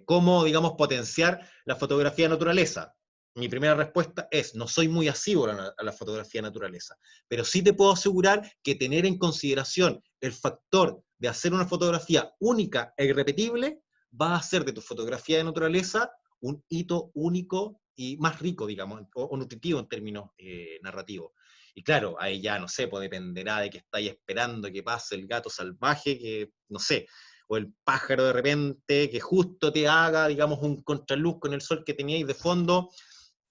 cómo, digamos, potenciar la fotografía de naturaleza. Mi primera respuesta es, no soy muy asiduo a la fotografía de naturaleza, pero sí te puedo asegurar que tener en consideración el factor de hacer una fotografía única e irrepetible va a hacer de tu fotografía de naturaleza un hito único y más rico, digamos, o nutritivo en términos narrativos. Y claro, ahí ya, no sé, pues dependerá de que estáis esperando que pase el gato salvaje, que, no sé, o el pájaro de repente, que justo te haga, digamos, un contraluz con el sol que teníais de fondo.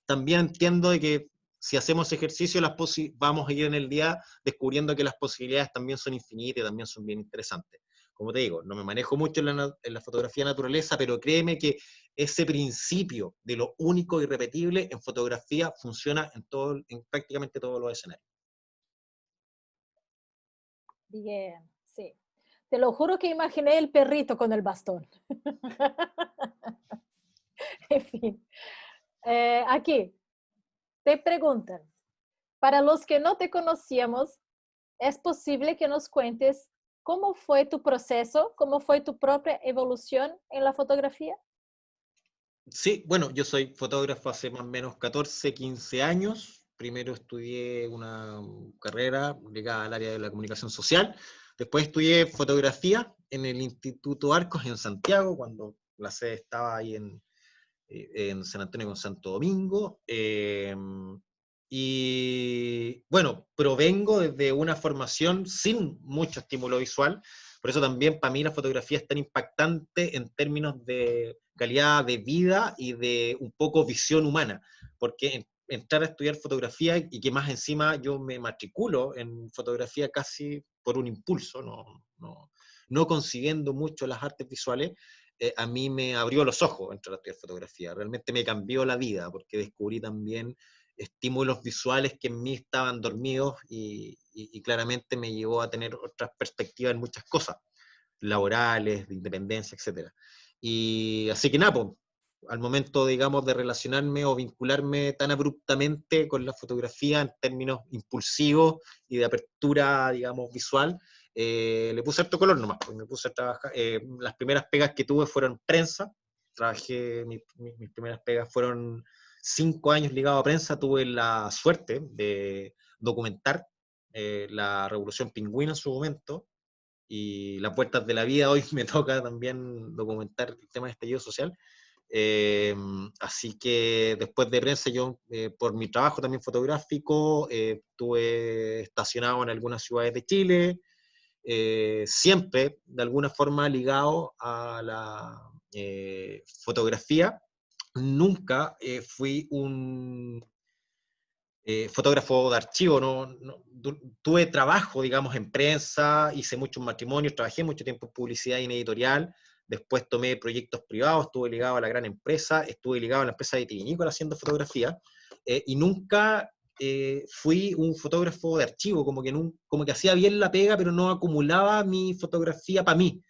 También entiendo de que si hacemos ejercicio, vamos a ir en el día descubriendo que las posibilidades también son infinitas y también son bien interesantes. Como te digo, no me manejo mucho en la fotografía de naturaleza, pero créeme que ese principio de lo único y repetible en fotografía funciona en prácticamente todos los escenarios. Bien, sí. Te lo juro que imaginé el perrito con el bastón. En fin. Aquí, te preguntan, para los que no te conocíamos, ¿es posible que nos cuentes cómo fue tu proceso, cómo fue tu propia evolución en la fotografía? Sí, bueno, yo soy fotógrafo hace más o menos 14, 15 años. Primero estudié una carrera ligada al área de la comunicación social. Después estudié fotografía en el Instituto Arcos en Santiago, cuando la sede estaba ahí en San Antonio con Santo Domingo. Y bueno, provengo desde una formación sin mucho estímulo visual, por eso también para mí la fotografía es tan impactante en términos de calidad de vida y de un poco visión humana, porque entrar a estudiar fotografía y que más encima yo me matriculo en fotografía casi por un impulso, no consiguiendo mucho las artes visuales, a mí me abrió los ojos entrar a estudiar fotografía, realmente me cambió la vida, porque descubrí también estímulos visuales que en mí estaban dormidos y claramente me llevó a tener otras perspectivas en muchas cosas, laborales, de independencia, etc. Y así que nada, pues, al momento, digamos, de relacionarme o vincularme tan abruptamente con la fotografía en términos impulsivos y de apertura, digamos, visual, le puse harto color nomás, pues me puse a trabajar. Las primeras pegas que tuve fueron prensa, trabajé, mis primeras pegas fueron 5 años ligado a prensa, tuve la suerte de documentar la Revolución Pingüina en su momento, y las puertas de la vida hoy me toca también documentar el tema de estallido social. Así que después de prensa, yo por mi trabajo también fotográfico, estuve estacionado en algunas ciudades de Chile, siempre de alguna forma ligado a la fotografía. Nunca fui un fotógrafo de archivo, tuve trabajo, digamos, en prensa, hice muchos matrimonios, trabajé mucho tiempo en publicidad y en editorial, después tomé proyectos privados, estuve ligado a la gran empresa, estuve ligado a la empresa de vitivinícola haciendo fotografía, y nunca fui un fotógrafo de archivo, como que hacía bien la pega, pero no acumulaba mi fotografía para mí.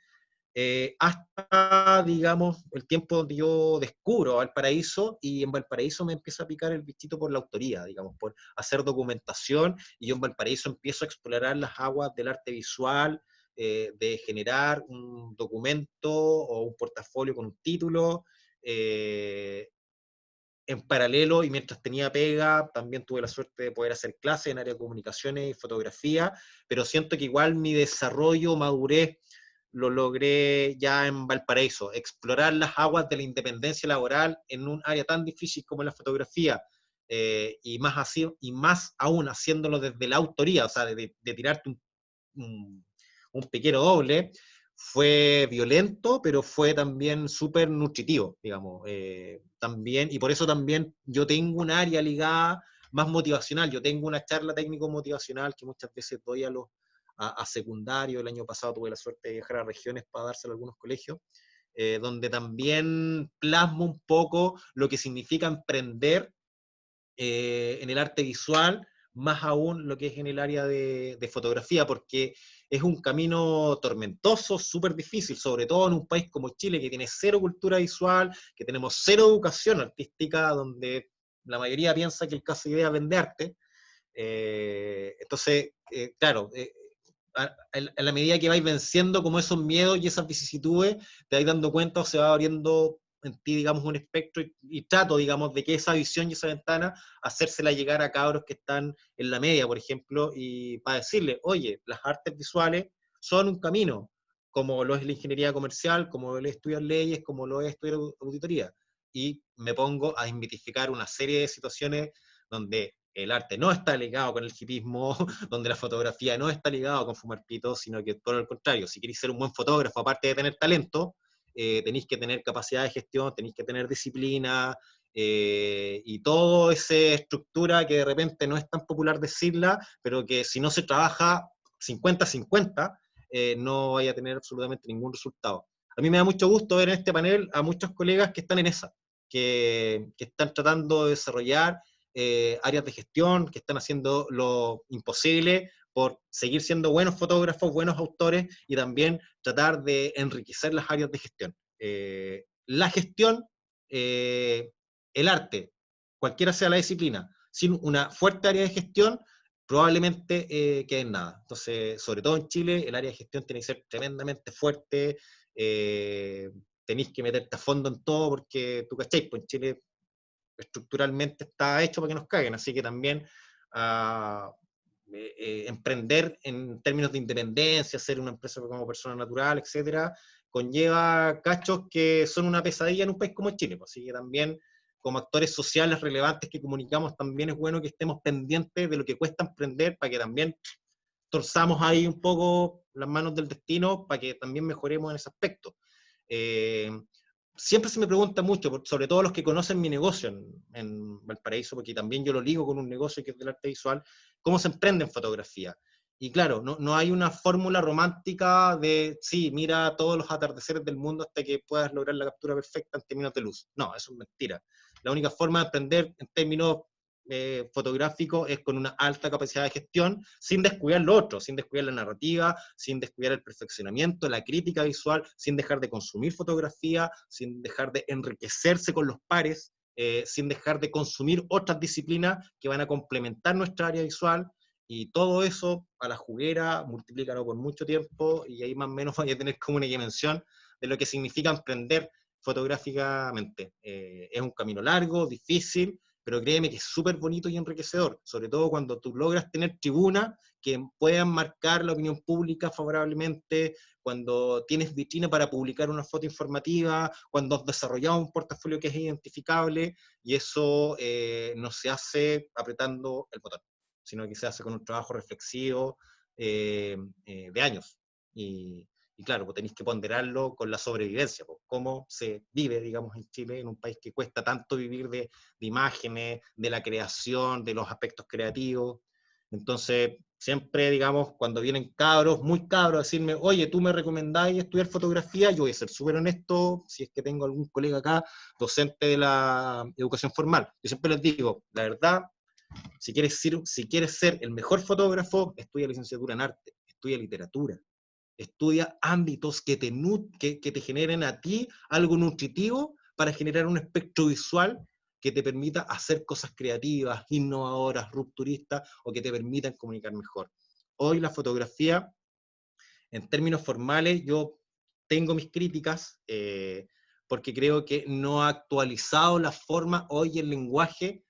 Hasta, digamos, el tiempo donde yo descubro Valparaíso, y en Valparaíso me empieza a picar el bichito por la autoría, digamos, por hacer documentación, y yo en Valparaíso empiezo a explorar las aguas del arte visual, de generar un documento o un portafolio con un título. En paralelo, y mientras tenía pega, también tuve la suerte de poder hacer clases en área de comunicaciones y fotografía, pero siento que igual mi desarrollo, madurez, lo logré ya en Valparaíso, explorar las aguas de la independencia laboral en un área tan difícil como la fotografía, y más así, y más aún haciéndolo desde la autoría, o sea, de tirarte un, un piquero doble, fue violento, pero fue también súper nutritivo, digamos, también, y por eso también yo tengo un área ligada más motivacional, yo tengo una charla técnico-motivacional que muchas veces doy a secundario. El año pasado tuve la suerte de viajar a regiones para dárselo a algunos colegios, donde también plasmo un poco lo que significa emprender en el arte visual, más aún lo que es en el área de fotografía, porque es un camino tormentoso, súper difícil, sobre todo en un país como Chile, que tiene cero cultura visual, que tenemos cero educación artística, donde la mayoría piensa que el caso idea es vender arte. Entonces, claro, a la medida que vais venciendo como esos miedos y esas vicisitudes, te vais dando cuenta o se va abriendo en ti, digamos, un espectro, y trato, digamos, de que esa visión y esa ventana, hacérsela llegar a cabros que están en la media, por ejemplo, y para decirle, oye, las artes visuales son un camino, como lo es la ingeniería comercial, como lo es estudiar leyes, como lo es estudiar auditoría. Y me pongo a identificar una serie de situaciones donde el arte no está ligado con el hipismo, donde la fotografía no está ligado con fumar pito, sino que todo lo contrario. Si queréis ser un buen fotógrafo, aparte de tener talento, tenéis que tener capacidad de gestión, tenéis que tener disciplina, y toda esa estructura que de repente no es tan popular decirla, pero que si no se trabaja 50-50, no vaya a tener absolutamente ningún resultado. A mí me da mucho gusto ver en este panel a muchos colegas que están en esa, que están tratando de desarrollar áreas de gestión, que están haciendo lo imposible por seguir siendo buenos fotógrafos, buenos autores, y también tratar de enriquecer las áreas de gestión. La gestión, eh, el arte, cualquiera sea la disciplina, sin una fuerte área de gestión, probablemente quede en nada. Entonces, sobre todo en Chile, el área de gestión tiene que ser tremendamente fuerte, tenéis que meterte a fondo en todo porque tú cacháis, pues en Chile estructuralmente está hecho para que nos caguen, así que también emprender en términos de independencia, ser una empresa como persona natural, etcétera, conlleva cachos que son una pesadilla en un país como Chile, pues, así que también como actores sociales relevantes que comunicamos, también es bueno que estemos pendientes de lo que cuesta emprender para que también torzamos ahí un poco las manos del destino para que también mejoremos en ese aspecto. Eh, Siempre se me pregunta mucho, sobre todo los que conocen mi negocio en Valparaíso, porque también yo lo ligo con un negocio que es del arte visual, cómo se emprende en fotografía. Y claro, no hay una fórmula romántica de, sí, mira todos los atardeceres del mundo hasta que puedas lograr la captura perfecta en términos de luz. No, eso es mentira. La única forma de emprender en términos fotográfico es con una alta capacidad de gestión, sin descuidar lo otro, sin descuidar la narrativa, sin descuidar el perfeccionamiento, la crítica visual, sin dejar de consumir fotografía, sin dejar de enriquecerse con los pares, sin dejar de consumir otras disciplinas que van a complementar nuestra área visual, y todo eso a la juguera, multiplícalo por mucho tiempo, y ahí más o menos vaya a tener como una dimensión de lo que significa emprender fotográficamente. Es un camino largo, difícil, pero créeme que es súper bonito y enriquecedor, sobre todo cuando tú logras tener tribunas que puedan marcar la opinión pública favorablemente, cuando tienes vitrina para publicar una foto informativa, cuando has desarrollado un portafolio que es identificable, y eso no se hace apretando el botón, sino que se hace con un trabajo reflexivo de años. Y claro, pues tenéis que ponderarlo con la sobrevivencia, pues, cómo se vive, digamos, en Chile, en un país que cuesta tanto vivir de imágenes, de la creación, de los aspectos creativos. Entonces, siempre, digamos, cuando vienen cabros, muy cabros, a decirme, oye, ¿tú me recomendáis estudiar fotografía? Yo voy a ser súper honesto, si es que tengo algún colega acá, docente de la educación formal. Yo siempre les digo, la verdad, si quieres ser el mejor fotógrafo, estudia licenciatura en arte, estudia literatura, estudia ámbitos que te generen a ti algo nutritivo para generar un espectro visual que te permita hacer cosas creativas, innovadoras, rupturistas, o que te permitan comunicar mejor. Hoy la fotografía, en términos formales, yo tengo mis críticas, porque creo que no ha actualizado la forma, hoy el lenguaje,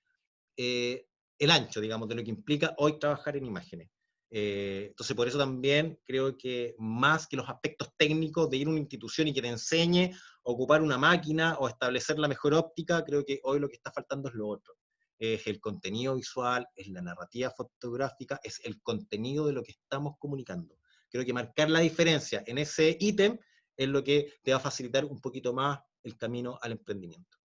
el ancho, digamos, de lo que implica hoy trabajar en imágenes. Entonces, por eso también creo que más que los aspectos técnicos de ir a una institución y que te enseñe a ocupar una máquina o establecer la mejor óptica, creo que hoy lo que está faltando es lo otro. Es el contenido visual, es la narrativa fotográfica, es el contenido de lo que estamos comunicando. Creo que marcar la diferencia en ese ítem es lo que te va a facilitar un poquito más el camino al emprendimiento.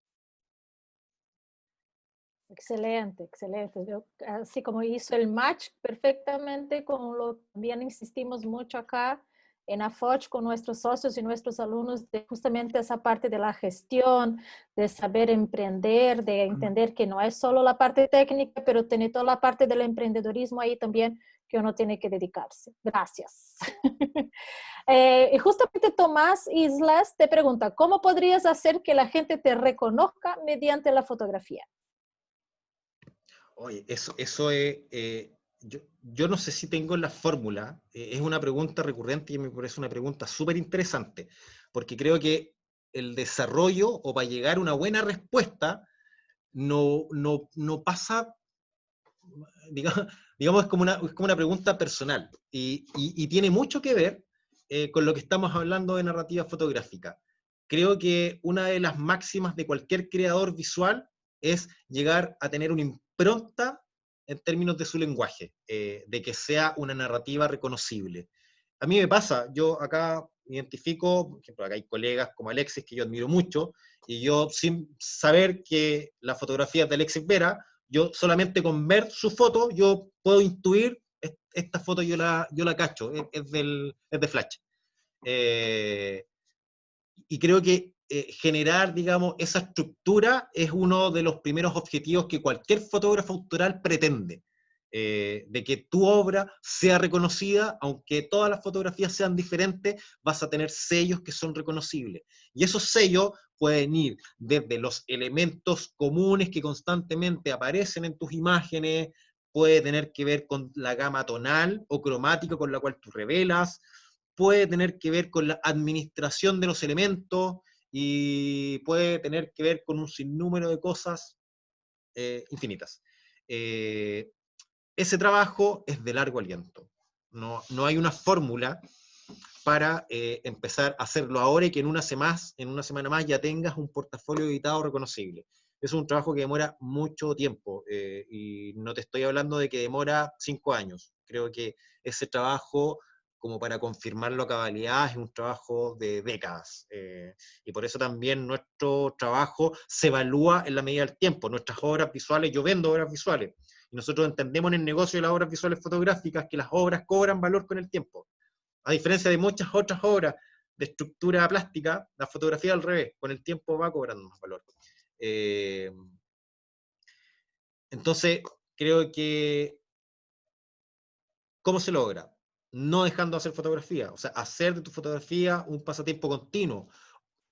Excelente, excelente. Yo, así como hizo el match perfectamente, como lo también insistimos mucho acá en AFOCH con nuestros socios y nuestros alumnos, de justamente esa parte de la gestión, de saber emprender, de entender que no es solo la parte técnica, pero tiene toda la parte del emprendedorismo ahí también que uno tiene que dedicarse. Gracias. Y justamente Tomás Islas te pregunta, ¿cómo podrías hacer que la gente te reconozca mediante la fotografía? Oye, eso es, yo no sé si tengo la fórmula, es una pregunta recurrente y me parece una pregunta súper interesante, porque creo que el desarrollo, o para llegar a una buena respuesta, no pasa, digamos, digamos es como una pregunta personal, y tiene mucho que ver con lo que estamos hablando de narrativa fotográfica. Creo que una de las máximas de cualquier creador visual es llegar a tener una impronta en términos de su lenguaje, de que sea una narrativa reconocible. A mí me pasa, yo acá identifico, por ejemplo, acá hay colegas como Alexis, que yo admiro mucho, y yo sin saber que la fotografía es de Alexis Vera, yo solamente con ver su foto, yo puedo intuir, esta foto yo la cacho, es de Flash. Eh, y creo que generar, digamos, esa estructura es uno de los primeros objetivos que cualquier fotógrafo autoral pretende, de que tu obra sea reconocida, aunque todas las fotografías sean diferentes, vas a tener sellos que son reconocibles. Y esos sellos pueden ir desde los elementos comunes que constantemente aparecen en tus imágenes, puede tener que ver con la gama tonal o cromática con la cual tú revelas, puede tener que ver con la administración de los elementos, y puede tener que ver con un sinnúmero de cosas infinitas. Ese trabajo es de largo aliento. No hay una fórmula para empezar a hacerlo ahora y que en una semana más ya tengas un portafolio editado reconocible. Es un trabajo que demora mucho tiempo y no te estoy hablando de que demora 5 años. Creo que ese trabajo, como para confirmarlo a cabalidad, es un trabajo de décadas. Y por eso también nuestro trabajo se evalúa en la medida del tiempo. Nuestras obras visuales, yo vendo obras visuales, y nosotros entendemos en el negocio de las obras visuales fotográficas que las obras cobran valor con el tiempo. A diferencia de muchas otras obras de estructura plástica, la fotografía al revés, con el tiempo va cobrando más valor. Entonces, creo que, ¿cómo se logra? No dejando de hacer fotografía, o sea, hacer de tu fotografía un pasatiempo continuo.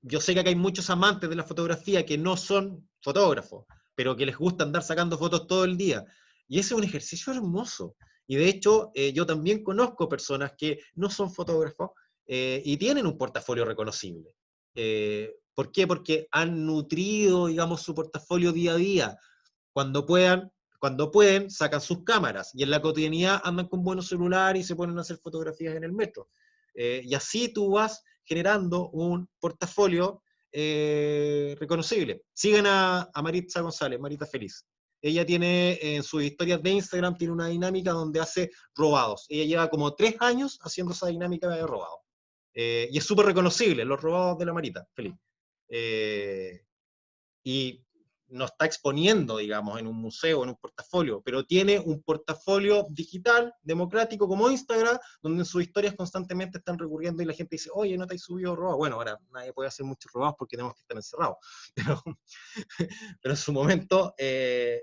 Yo sé que acá hay muchos amantes de la fotografía que no son fotógrafos, pero que les gusta andar sacando fotos todo el día. Y ese es un ejercicio hermoso. Y de hecho, yo también conozco personas que no son fotógrafos y tienen un portafolio reconocible. ¿Por qué? Porque han nutrido, digamos, su portafolio día a día. Cuando pueden, sacan sus cámaras y en la cotidianidad andan con buenos celulares y se ponen a hacer fotografías en el metro. Y así tú vas generando un portafolio reconocible. Sigan a Maritza González, Marita Feliz. Ella tiene en sus historias de Instagram, tiene una dinámica donde hace robados. Ella lleva como 3 años haciendo esa dinámica de robados. Y es súper reconocible, los robados de la Marita Feliz. Y no está exponiendo, digamos, en un museo, en un portafolio, pero tiene un portafolio digital, democrático, como Instagram, donde en sus historias constantemente están recurriendo y la gente dice, oye, ¿no te has subido robado? Bueno, ahora nadie puede hacer muchos robados porque tenemos que estar encerrados, pero, pero en su momento,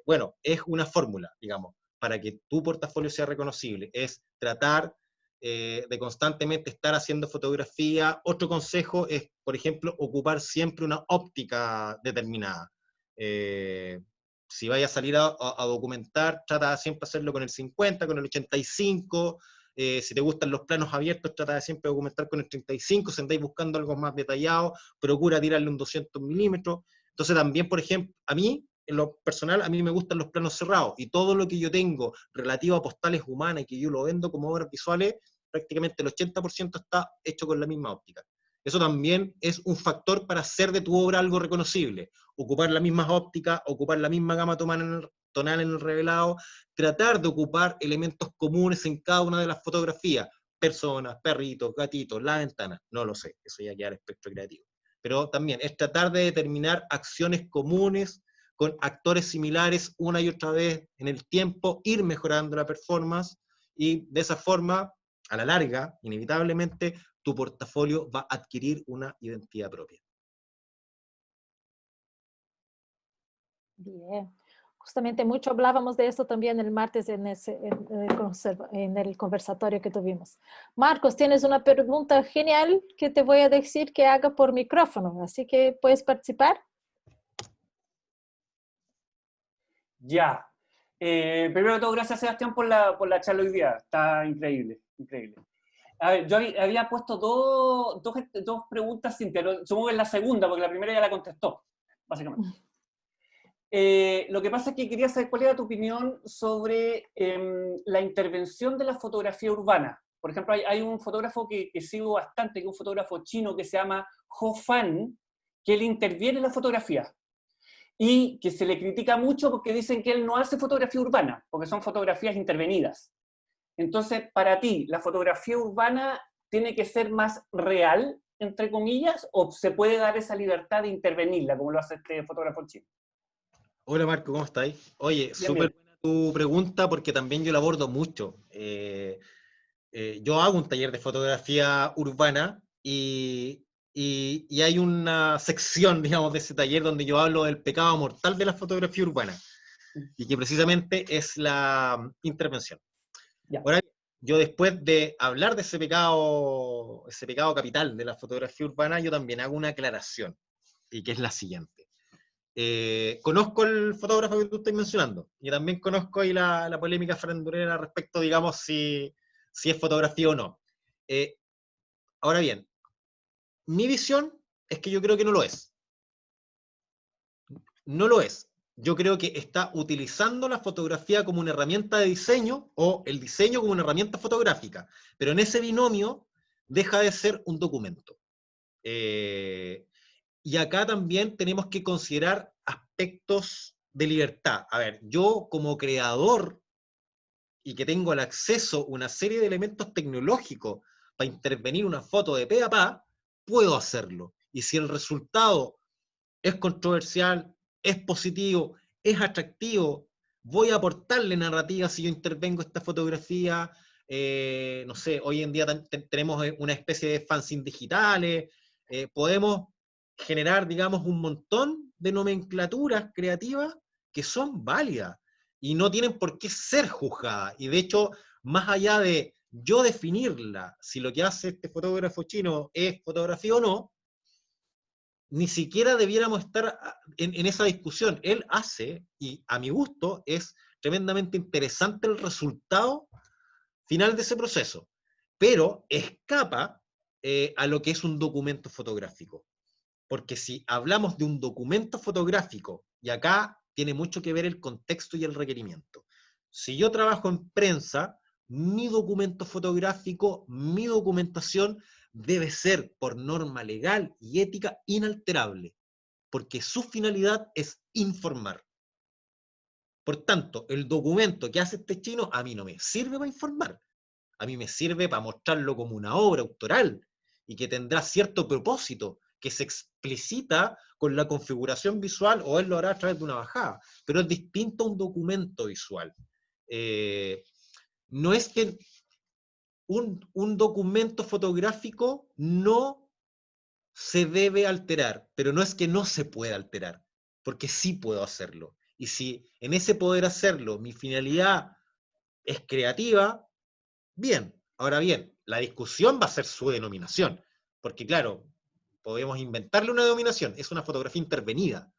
bueno, es una fórmula, digamos, para que tu portafolio sea reconocible, es tratar de constantemente estar haciendo fotografía. Otro consejo es, por ejemplo, ocupar siempre una óptica determinada. Si vaya a salir a documentar, trata de siempre hacerlo con el 50, con el 85. Si te gustan los planos abiertos, trata de siempre documentar con el 35. Si andáis buscando algo más detallado, procura tirarle un 200 milímetros. Entonces también, por ejemplo, a mí, en lo personal, a mí me gustan los planos cerrados y todo lo que yo tengo relativo a postales humanas y que yo lo vendo como obras visuales, prácticamente el 80% está hecho con la misma óptica. Eso también es un factor para hacer de tu obra algo reconocible. Ocupar la misma óptica, ocupar la misma gama tonal en el revelado, tratar de ocupar elementos comunes en cada una de las fotografías. Personas, perritos, gatitos, la ventana, no lo sé, eso ya queda al espectro creativo. Pero también es tratar de determinar acciones comunes con actores similares una y otra vez en el tiempo, ir mejorando la performance y de esa forma, a la larga, inevitablemente, tu portafolio va a adquirir una identidad propia. Bien. Justamente mucho hablábamos de esto también el martes en el conversatorio que tuvimos. Marcos, tienes una pregunta genial que te voy a decir que haga por micrófono, así que puedes participar. Ya. Primero de todo, gracias Sebastián por la charla hoy día. Está increíble, increíble. A ver, yo había puesto dos preguntas, pero supongo que es la segunda, porque la primera ya la contestó, básicamente. Lo que pasa es que quería saber cuál era tu opinión sobre la intervención de la fotografía urbana. Por ejemplo, hay un fotógrafo que sigo bastante, que es un fotógrafo chino que se llama Ho Fan, que él interviene en la fotografía. Y que se le critica mucho porque dicen que él no hace fotografía urbana, porque son fotografías intervenidas. Entonces, para ti, ¿la fotografía urbana tiene que ser más real, entre comillas, o se puede dar esa libertad de intervenirla, como lo hace este fotógrafo chino? Hola Marco, ¿cómo estáis? Oye, Bien, súper bien. buena tu pregunta porque también yo la abordo mucho. Yo hago un taller de fotografía urbana y hay una sección, digamos, de ese taller donde yo hablo del pecado mortal de la fotografía urbana y que precisamente es la intervención. Ya. Ahora, yo después de hablar de ese pecado capital de la fotografía urbana, yo también hago una aclaración y que es la siguiente. Conozco el fotógrafo que tú estás mencionando y también conozco ahí la polémica farandulera respecto, digamos, si es fotografía o no. Ahora bien, mi visión es que yo creo que no lo es. No lo es. Yo creo que está utilizando la fotografía como una herramienta de diseño o el diseño como una herramienta fotográfica, pero en ese binomio deja de ser un documento. Y acá también tenemos que considerar aspectos de libertad. A ver, yo como creador y que tengo el acceso a una serie de elementos tecnológicos para intervenir una foto de pe a pa, puedo hacerlo. Y si el resultado es controversial, es positivo, es atractivo, voy a aportarle narrativa si yo intervengo esta fotografía, no sé, hoy en día tenemos una especie de fanzines digitales, podemos generar, digamos, un montón de nomenclaturas creativas que son válidas y no tienen por qué ser juzgadas. Y de hecho, más allá de yo definirla, si lo que hace este fotógrafo chino es fotografía o no, ni siquiera debiéramos estar en esa discusión. Él hace, y a mi gusto, es tremendamente interesante el resultado final de ese proceso, pero escapa a lo que es un documento fotográfico. Porque si hablamos de un documento fotográfico, y acá tiene mucho que ver el contexto y el requerimiento. Si yo trabajo en prensa, mi documento fotográfico, mi documentación debe ser por norma legal y ética inalterable, porque su finalidad es informar. Por tanto, el documento que hace este chino a mí no me sirve para informar, a mí me sirve para mostrarlo como una obra autoral y que tendrá cierto propósito que se explicita con la configuración visual, o él lo hará a través de una bajada, pero es distinto a un documento visual. No es que un documento fotográfico no se debe alterar, pero no es que no se pueda alterar, porque sí puedo hacerlo. Y si en ese poder hacerlo mi finalidad es creativa, bien. Ahora bien, la discusión va a ser su denominación, porque claro, podemos inventarle una denominación, es una fotografía intervenida.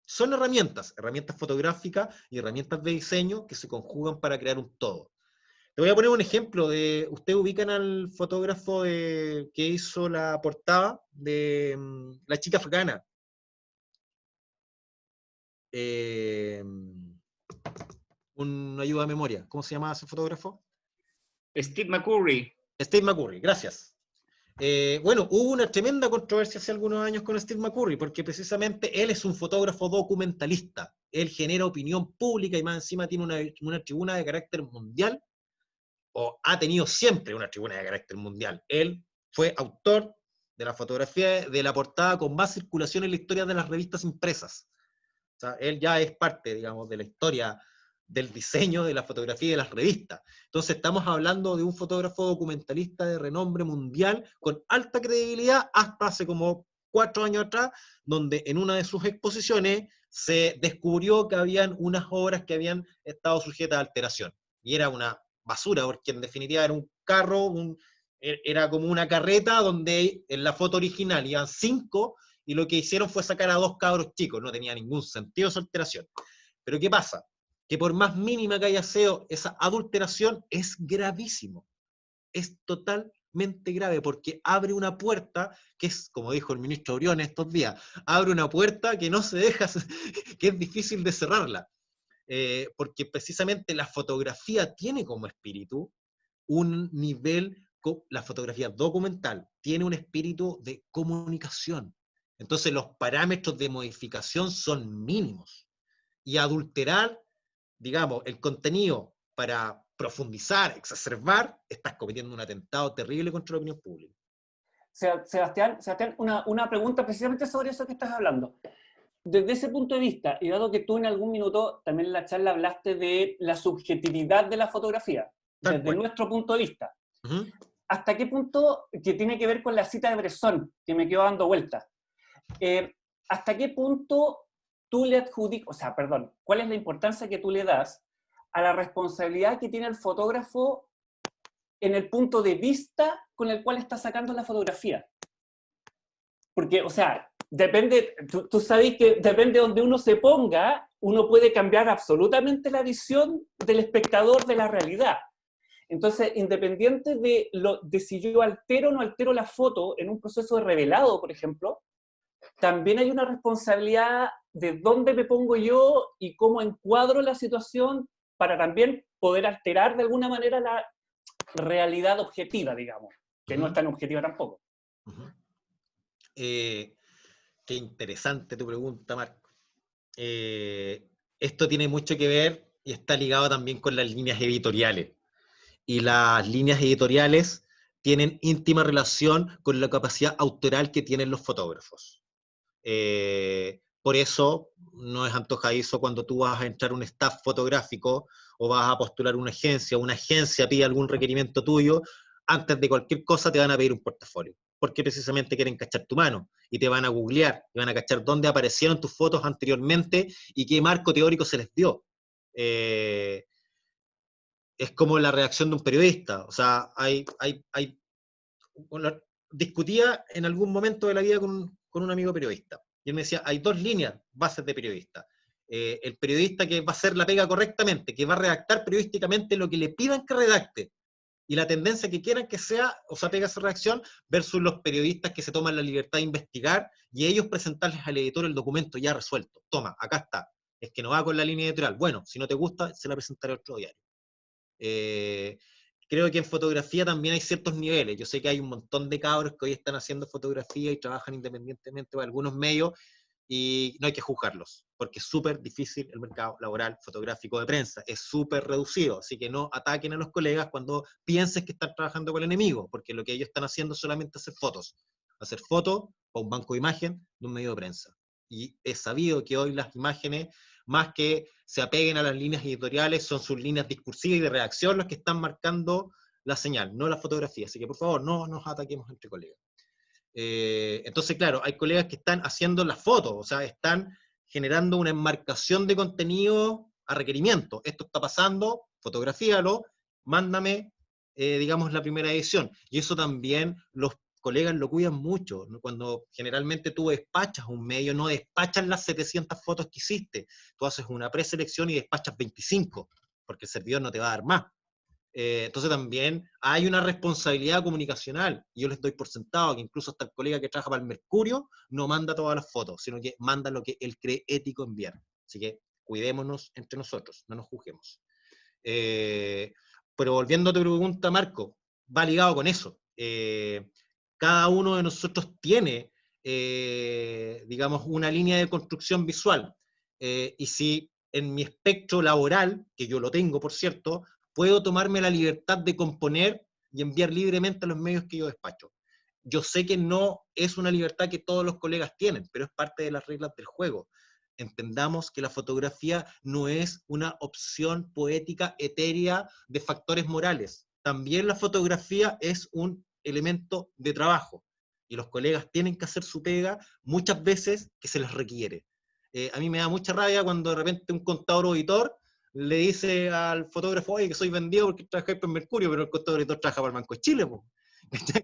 Son herramientas fotográficas y herramientas de diseño que se conjugan para crear un todo. Te voy a poner un ejemplo de, ustedes ubican al fotógrafo que hizo la portada de La chica afgana. Una ayuda de memoria. ¿Cómo se llama ese fotógrafo? Steve McCurry. Steve McCurry, gracias. Bueno, hubo una tremenda controversia hace algunos años con Steve McCurry, porque precisamente él es un fotógrafo documentalista. Él genera opinión pública y más encima tiene una tribuna de carácter mundial, o ha tenido siempre una tribuna de carácter mundial. Él fue autor de la fotografía de la portada con más circulación en la historia de las revistas impresas. O sea, él ya es parte, digamos, de la historia del diseño de la fotografía y de las revistas. Entonces estamos hablando de un fotógrafo documentalista de renombre mundial con alta credibilidad hasta hace como 4 años atrás, donde en una de sus exposiciones se descubrió que habían unas obras que habían estado sujetas a alteración. Y era una basura, porque en definitiva era un carro, era como una carreta donde en la foto original iban 5 y lo que hicieron fue sacar a 2 cabros chicos. No tenía ningún sentido esa alteración. Pero ¿qué pasa? Que por más mínima que haya sido esa adulteración, es gravísimo. Es totalmente grave, porque abre una puerta, que es, como dijo el ministro Briones estos días, abre una puerta que no se deja, que es difícil de cerrarla. Porque precisamente la fotografía tiene como espíritu un nivel, la fotografía documental tiene un espíritu de comunicación. Entonces los parámetros de modificación son mínimos. Y adulterar, digamos, el contenido para profundizar, exacerbar, estás cometiendo un atentado terrible contra la opinión pública. Sebastián, una pregunta precisamente sobre eso que estás hablando. Desde ese punto de vista, y dado que tú en algún minuto también en la charla hablaste de la subjetividad de la fotografía, desde nuestro punto de vista, ¿hasta qué punto, que tiene que ver con la cita de Bresson, que me quedo dando vueltas, hasta qué punto tú le adjudicas, o sea, perdón, cuál es la importancia que tú le das a la responsabilidad que tiene el fotógrafo en el punto de vista con el cual está sacando la fotografía? Porque, o sea, depende, tú sabes que depende de donde uno se ponga, uno puede cambiar absolutamente la visión del espectador de la realidad. Entonces, independiente de si yo altero o no altero la foto en un proceso de revelado, por ejemplo, también hay una responsabilidad de dónde me pongo yo y cómo encuadro la situación para también poder alterar de alguna manera la realidad objetiva, digamos, que no es tan objetiva tampoco. Qué interesante tu pregunta, Marco. Esto tiene mucho que ver y está ligado también con las líneas editoriales. Y las líneas editoriales tienen íntima relación con la capacidad autoral que tienen los fotógrafos. Por eso no es antojadizo cuando tú vas a entrar a un staff fotográfico o vas a postular una agencia pide algún requerimiento tuyo, antes de cualquier cosa te van a pedir un portafolio, porque precisamente quieren cachar tu mano y te van a googlear, y van a cachar dónde aparecieron tus fotos anteriormente y qué marco teórico se les dio. Es como la reacción de un periodista, o sea, discutía en algún momento de la vida con un amigo periodista, y él me decía, hay dos líneas bases de periodista. El periodista que va a hacer la pega correctamente, que va a redactar periodísticamente lo que le pidan que redacte, y la tendencia que quieran que sea, o sea, pega esa redacción, versus los periodistas que se toman la libertad de investigar, y ellos presentarles al editor el documento ya resuelto. Toma, acá está. Es que no va con la línea editorial. Bueno, si no te gusta, se la presentaré a otro diario. Creo que en fotografía también hay ciertos niveles. Yo sé que hay un montón de cabros que hoy están haciendo fotografía y trabajan independientemente de algunos medios, y no hay que juzgarlos, porque es súper difícil el mercado laboral fotográfico de prensa, es súper reducido, así que no ataquen a los colegas cuando pienses que están trabajando con el enemigo, porque lo que ellos están haciendo es solamente hacer fotos para un banco de imagen de un medio de prensa. Y es sabido que hoy las imágenes, más que se apeguen a las líneas editoriales, son sus líneas discursivas y de redacción las que están marcando la señal, no la fotografía. Así que por favor, no nos ataquemos entre colegas. Entonces, claro, hay colegas que están haciendo las fotos, o sea, están generando una enmarcación de contenido a requerimiento. Esto está pasando, fotografíalo, mándame, digamos, la primera edición. Y eso también los colegas lo cuidan mucho, ¿no? Cuando generalmente tú despachas un medio, no despachas las 700 fotos que hiciste, tú haces una preselección y despachas 25, porque el servidor no te va a dar más. Entonces también hay una responsabilidad comunicacional, y yo les doy por sentado que incluso hasta el colega que trabaja para el Mercurio no manda todas las fotos, sino que manda lo que él cree ético enviar. Así que cuidémonos entre nosotros, no nos juzguemos. Pero volviendo a tu pregunta, Marco, va ligado con eso. Cada uno de nosotros tiene, digamos, una línea de construcción visual, y si en mi espectro laboral, que yo lo tengo, por cierto, puedo tomarme la libertad de componer y enviar libremente a los medios que yo despacho. Yo sé que no es una libertad que todos los colegas tienen, pero es parte de las reglas del juego. Entendamos que la fotografía no es una opción poética etérea de factores morales. También la fotografía es un elemento de trabajo, y los colegas tienen que hacer su pega muchas veces que se les requiere. A mí me da mucha rabia cuando de repente un contador auditor le dice al fotógrafo, oye, que soy vendido porque trabajáis por Mercurio, pero el contador auditor trabaja para el Banco de Chile, po.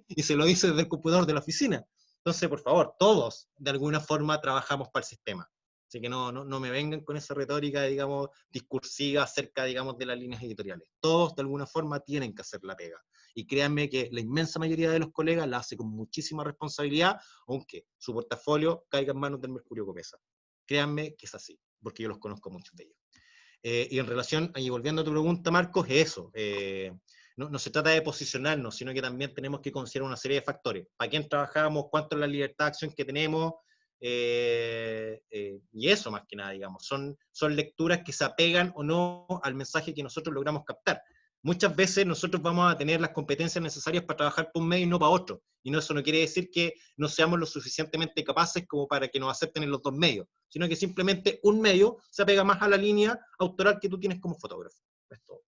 Y se lo dice desde el computador de la oficina. Entonces, por favor, todos de alguna forma trabajamos para el sistema. Así que no me vengan con esa retórica, digamos, discursiva acerca, digamos, de las líneas editoriales. Todos de alguna forma tienen que hacer la pega. Y créanme que la inmensa mayoría de los colegas la hace con muchísima responsabilidad, aunque su portafolio caiga en manos del Mercurio Copesa. Créanme que es así, porque yo los conozco muchos de ellos. Y en relación, y volviendo a tu pregunta, Marcos, es eso. No se trata de posicionarnos, sino que también tenemos que considerar una serie de factores. ¿Para quién trabajamos? ¿Cuánto es la libertad de acción que tenemos? Y eso más que nada, digamos. Son lecturas que se apegan o no al mensaje que nosotros logramos captar. Muchas veces nosotros vamos a tener las competencias necesarias para trabajar por un medio y no para otro. Y eso no quiere decir que no seamos lo suficientemente capaces como para que nos acepten en los dos medios, sino que simplemente un medio se apega más a la línea autoral que tú tienes como fotógrafo. Es todo.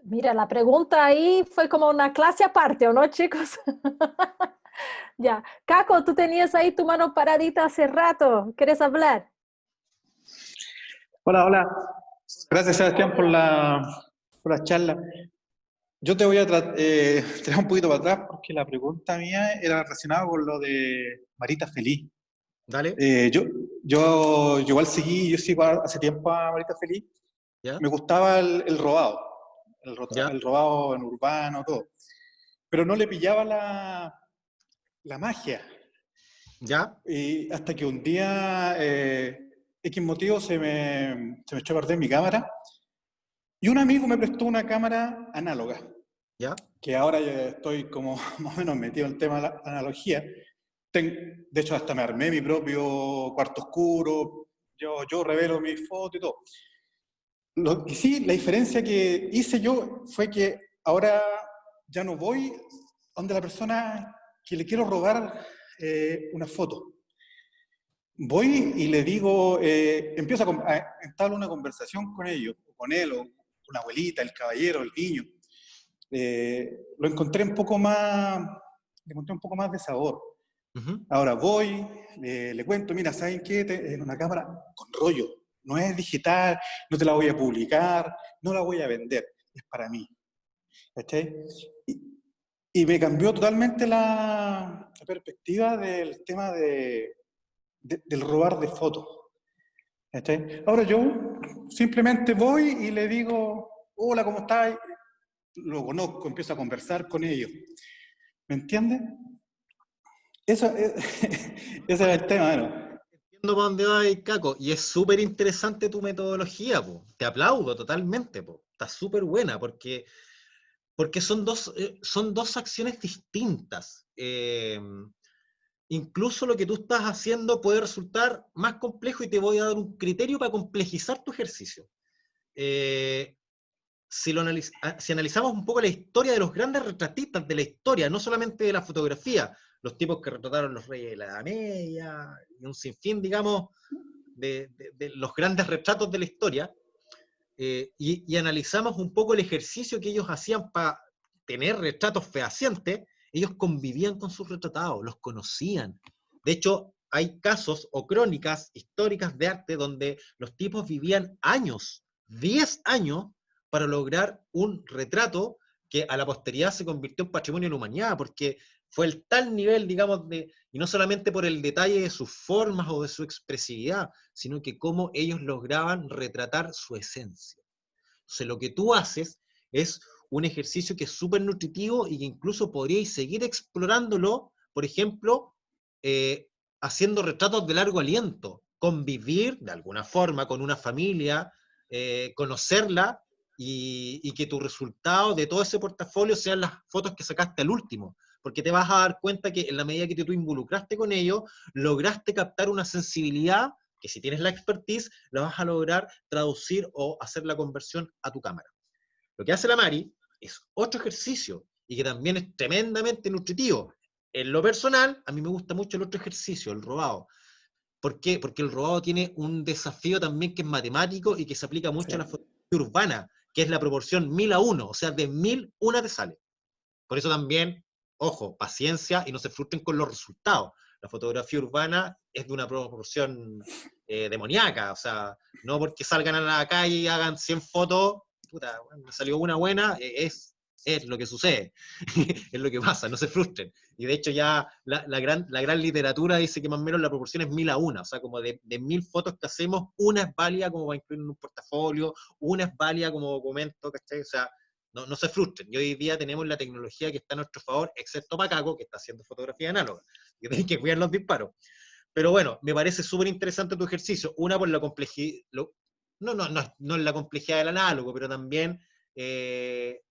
Mira, la pregunta ahí fue como una clase aparte, ¿o no, chicos? Ya. Caco, tú tenías ahí tu mano paradita hace rato. ¿Quieres hablar? Hola, hola. Gracias, Sebastián, por la charla. Yo te voy a traer un poquito para atrás porque la pregunta mía era relacionada con lo de Marita Feliz. Dale. Yo igual yo sigo hace tiempo a Marita Feliz, ¿Ya? me gustaba el robado, ¿Ya? el robado en urbano, todo. Pero no le pillaba la magia. ¿Ya? Y hasta que un día, X motivo, se me echó a perder mi cámara. Y un amigo me prestó una cámara análoga, ¿Ya? que ahora ya estoy como más o menos metido en el tema de la analogía. De hecho, hasta me armé mi propio cuarto oscuro, yo revelo mis fotos y todo. Lo que sí, la diferencia que hice yo fue que ahora ya no voy donde la persona que le quiero robar una foto. Voy y le digo, empiezo a entablar una conversación con ellos, o con él, o con la abuelita, el caballero, el niño. Lo encontré un poco más, le encontré un poco más de sabor. Ujú. Ahora voy, le cuento, mira, ¿saben qué? Es una cámara con rollo, no es digital, no te la voy a publicar, no la voy a vender, es para mí. ¿Cachai? Y me cambió totalmente la perspectiva del tema del robar de fotos. ¿Cachai? Ahora yo simplemente voy y le digo, hola, ¿cómo estás? Lo conozco, empiezo a conversar con ellos. ¿Me entiendes? Eso, ese es el tema, ¿no? Entiendo para dónde va, Caco, y es súper interesante tu metodología, po. Te aplaudo totalmente, po. Está súper buena, porque son dos acciones distintas. Incluso lo que tú estás haciendo puede resultar más complejo y te voy a dar un criterio para complejizar tu ejercicio. Eh, si analizamos un poco la historia de los grandes retratistas de la historia, no solamente de la fotografía, los tipos que retrataron los reyes de la Edad Media, y un sinfín, digamos, de los grandes retratos de la historia, y analizamos un poco el ejercicio que ellos hacían para tener retratos fehacientes, ellos convivían con sus retratados, los conocían. De hecho, hay casos o crónicas históricas de arte donde los tipos vivían años, 10 años, para lograr un retrato que a la posteridad se convirtió en patrimonio de la humanidad, porque fue el tal nivel, digamos, y no solamente por el detalle de sus formas o de su expresividad, sino que cómo ellos lograban retratar su esencia. Entonces, lo que tú haces es un ejercicio que es súper nutritivo y que incluso podríais seguir explorándolo, por ejemplo, haciendo retratos de largo aliento, convivir de alguna forma con una familia, conocerla y que tu resultado de todo ese portafolio sean las fotos que sacaste al último, porque te vas a dar cuenta que en la medida que tú involucraste con ello, lograste captar una sensibilidad que si tienes la expertise, la vas a lograr traducir o hacer la conversión a tu cámara. Lo que hace la Mari es otro ejercicio y que también es tremendamente nutritivo. En lo personal, a mí me gusta mucho el otro ejercicio, el robado. ¿Por qué? Porque el robado tiene un desafío también que es matemático y que se aplica mucho Sí. a la fotografía urbana, que es la proporción 1000 a 1, o sea, de 1000, una te sale. Por eso también, ojo, paciencia y no se frustren con los resultados. La fotografía urbana es de una proporción demoníaca, o sea, no porque salgan a la calle y hagan 100 fotos, puta, bueno, me salió una buena, es lo que sucede, es lo que pasa, no se frustren. Y de hecho ya la gran literatura dice que más o menos la proporción es 1000 a 1, o sea, como de 1000 fotos que hacemos, una es válida como para incluir en un portafolio, una es válida como documento, ¿cachai? O sea, no se frustren. Y hoy día tenemos la tecnología que está a nuestro favor, excepto Pacaco, que está haciendo fotografía análoga, que tienen que cuidar los disparos. Pero bueno, me parece súper interesante tu ejercicio. Una por la complejidad, no es la complejidad del análogo, pero también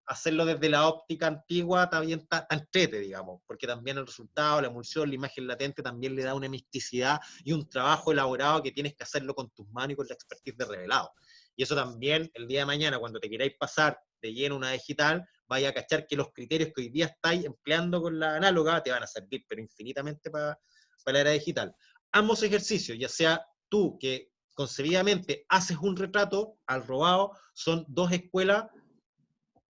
hacerlo desde la óptica antigua también está entrete, digamos, porque también el resultado, la emulsión, la imagen latente también le da una misticidad y un trabajo elaborado que tienes que hacerlo con tus manos y con la expertise de revelado. Y eso también, el día de mañana, cuando te queráis pasar de lleno una digital, vaya a cachar que los criterios que hoy día estáis empleando con la análoga te van a servir, pero infinitamente para la era digital. Ambos ejercicios, ya sea tú que concebidamente haces un retrato al robado, son dos escuelas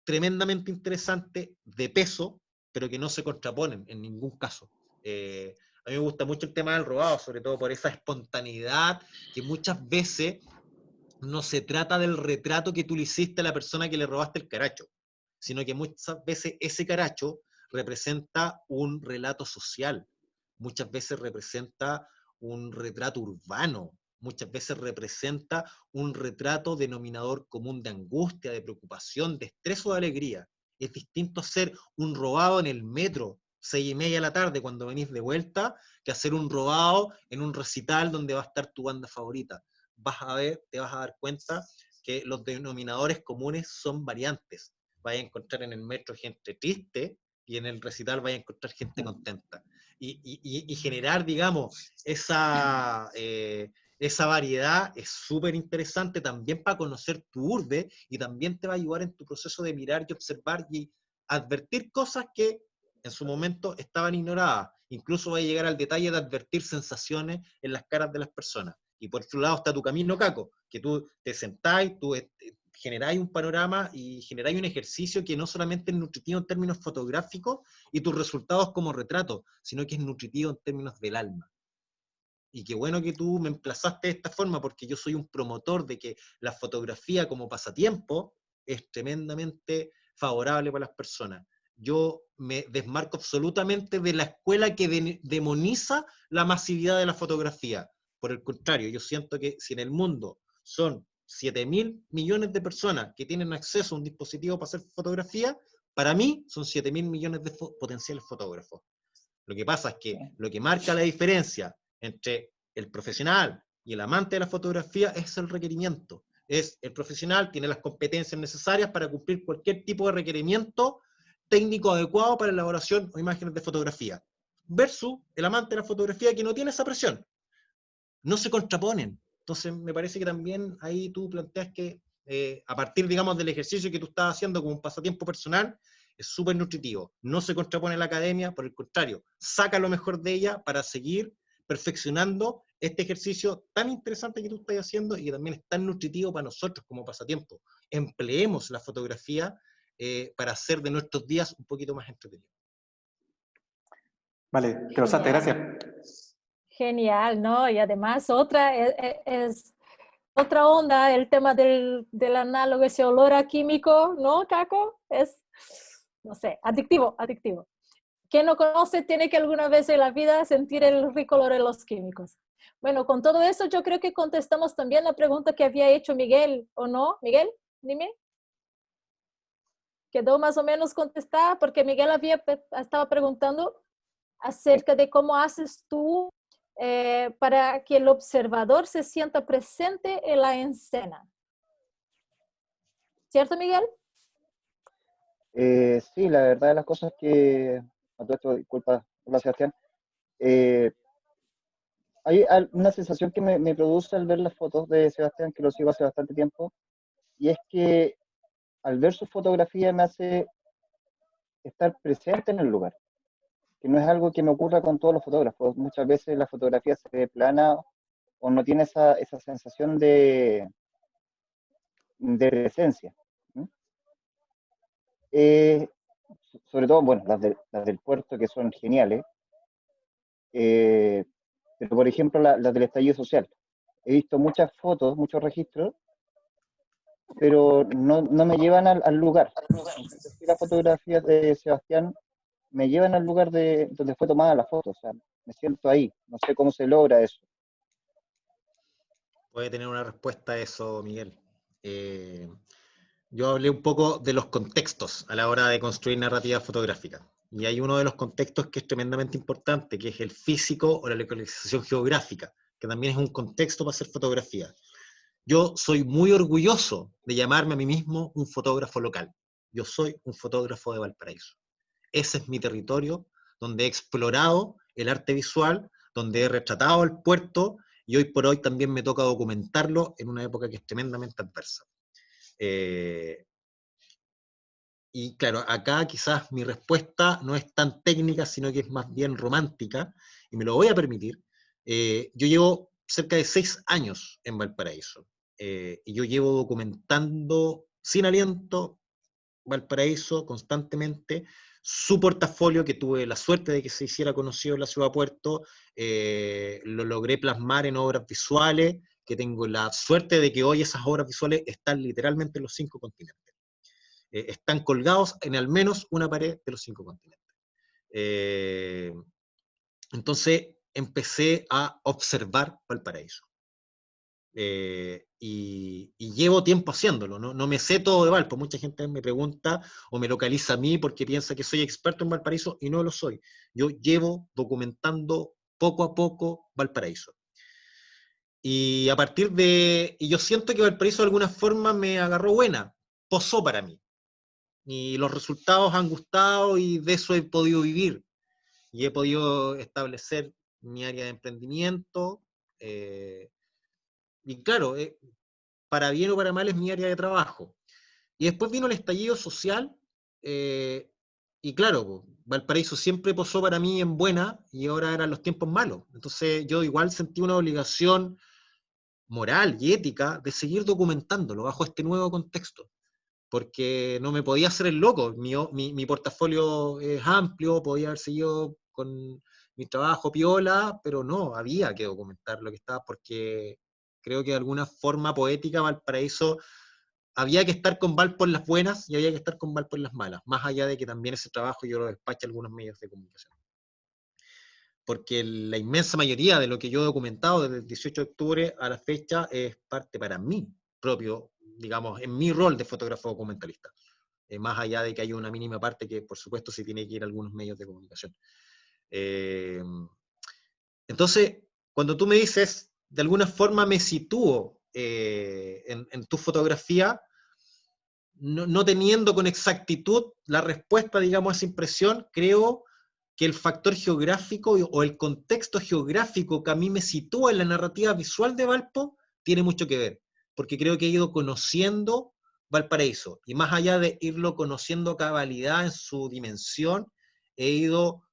tremendamente interesantes, de peso, pero que no se contraponen en ningún caso. A mí me gusta mucho el tema del robado, sobre todo por esa espontaneidad que muchas veces no se trata del retrato que tú le hiciste a la persona que le robaste el caracho, sino que muchas veces ese caracho representa un relato social, muchas veces representa un retrato urbano, muchas veces representa un retrato denominador común de angustia, de preocupación, de estrés o de alegría. Es distinto hacer un robado en el metro, 6:30 de la tarde, cuando venís de vuelta, que hacer un robado en un recital donde va a estar tu banda favorita. Te vas a dar cuenta que los denominadores comunes son variantes. Vas a encontrar en el metro gente triste y en el recital vas a encontrar gente contenta. Y generar, digamos, esa variedad es súper interesante también para conocer tu urbe y también te va a ayudar en tu proceso de mirar y observar y advertir cosas que en su momento estaban ignoradas. Incluso va a llegar al detalle de advertir sensaciones en las caras de las personas. Y por otro lado está tu camino, Caco, que tú te sentáis, tú generáis un panorama y generáis un ejercicio que no solamente es nutritivo en términos fotográficos y tus resultados como retrato, sino que es nutritivo en términos del alma. Y qué bueno que tú me emplazaste de esta forma, porque yo soy un promotor de que la fotografía como pasatiempo es tremendamente favorable para las personas. Yo me desmarco absolutamente de la escuela que demoniza la masividad de la fotografía. Por el contrario, yo siento que si en el mundo son 7.000 millones de personas que tienen acceso a un dispositivo para hacer fotografía, para mí son 7.000 millones de potenciales fotógrafos. Lo que pasa es que lo que marca la diferencia entre el profesional y el amante de la fotografía es el requerimiento. El profesional tiene las competencias necesarias para cumplir cualquier tipo de requerimiento técnico adecuado para elaboración o imágenes de fotografía. Versus el amante de la fotografía que no tiene esa presión. No se contraponen. Entonces me parece que también ahí tú planteas que a partir, digamos, del ejercicio que tú estás haciendo como un pasatiempo personal, es súper nutritivo. No se contrapone a la academia, por el contrario, saca lo mejor de ella para seguir perfeccionando este ejercicio tan interesante que tú estás haciendo y que también es tan nutritivo para nosotros como pasatiempo. Empleemos la fotografía para hacer de nuestros días un poquito más entretenidos. Vale, te pasaste, gracias. Genial, ¿no? Y además es otra onda, el tema del análogo, ese olor a químico, ¿no, Caco? Es, no sé, adictivo, adictivo. Quien no conoce tiene que alguna vez en la vida sentir el rico olor de los químicos. Bueno, con todo eso yo creo que contestamos también la pregunta que había hecho Miguel, ¿o no? Miguel, dime. Quedó más o menos contestada porque Miguel estaba preguntando acerca de cómo haces tú para que el observador se sienta presente en la escena. ¿Cierto, Miguel? Sí, la verdad de las cosas que, a todo esto, disculpa, hola Sebastián, hay una sensación que me produce al ver las fotos de Sebastián, que lo sigo hace bastante tiempo, y es que al ver su fotografía me hace estar presente en el lugar, que no es algo que me ocurra con todos los fotógrafos. Muchas veces la fotografía se ve plana o no tiene esa sensación de presencia. Sobre todo, bueno, las del puerto, que son geniales, pero por ejemplo las del estallido social. He visto muchas fotos, muchos registros, pero no me llevan al lugar. Las fotografías de Sebastián me llevan al lugar donde fue tomada la foto, o sea, me siento ahí, no sé cómo se logra eso. Puede tener una respuesta a eso, Miguel. Yo hablé un poco de los contextos a la hora de construir narrativa fotográfica. Y hay uno de los contextos que es tremendamente importante, que es el físico o la localización geográfica, que también es un contexto para hacer fotografía. Yo soy muy orgulloso de llamarme a mí mismo un fotógrafo local. Yo soy un fotógrafo de Valparaíso. Ese es mi territorio, donde he explorado el arte visual, donde he retratado el puerto, y hoy por hoy también me toca documentarlo en una época que es tremendamente adversa. Y claro, acá quizás mi respuesta no es tan técnica, sino que es más bien romántica, y me lo voy a permitir. Yo llevo cerca de 6 años en Valparaíso, y yo llevo documentando sin aliento Valparaíso constantemente, su portafolio, que tuve la suerte de que se hiciera conocido en la ciudad de Puerto, lo logré plasmar en obras visuales, que tengo la suerte de que hoy esas obras visuales están literalmente en los 5 continentes. Están colgados en al menos una pared de los 5 continentes. Entonces empecé a observar Valparaíso. y llevo tiempo haciéndolo, no me sé todo de Valpo. Mucha gente me pregunta o me localiza a mí porque piensa que soy experto en Valparaíso y no lo soy. Yo llevo documentando poco a poco Valparaíso. Y a partir de, y yo siento que Valparaíso de alguna forma me agarró buena, posó para mí. Y los resultados han gustado y de eso he podido vivir. Y he podido establecer mi área de emprendimiento. Y claro, para bien o para mal es mi área de trabajo. Y después vino el estallido social, y claro, Valparaíso siempre posó para mí en buena, y ahora eran los tiempos malos. Entonces yo igual sentí una obligación moral y ética de seguir documentándolo bajo este nuevo contexto, porque no me podía hacer el loco. Mi portafolio es amplio, podía haber seguido con mi trabajo piola, pero no, había que documentar lo que estaba, porque creo que de alguna forma poética Valparaíso había que estar con Valpo en las buenas y había que estar con Valpo en las malas, más allá de que también ese trabajo yo lo despache a algunos medios de comunicación. Porque la inmensa mayoría de lo que yo he documentado desde el 18 de octubre a la fecha es parte para mí propio, digamos, en mi rol de fotógrafo documentalista. Más allá de que hay una mínima parte que, por supuesto, sí tiene que ir a algunos medios de comunicación. Entonces, cuando tú me dices, de alguna forma me sitúo en tu fotografía, no teniendo con exactitud la respuesta, digamos, a esa impresión, creo que el factor geográfico o el contexto geográfico que a mí me sitúa en la narrativa visual de Valpo tiene mucho que ver, porque creo que he ido conociendo Valparaíso, y más allá de irlo conociendo a cabalidad en su dimensión, he ido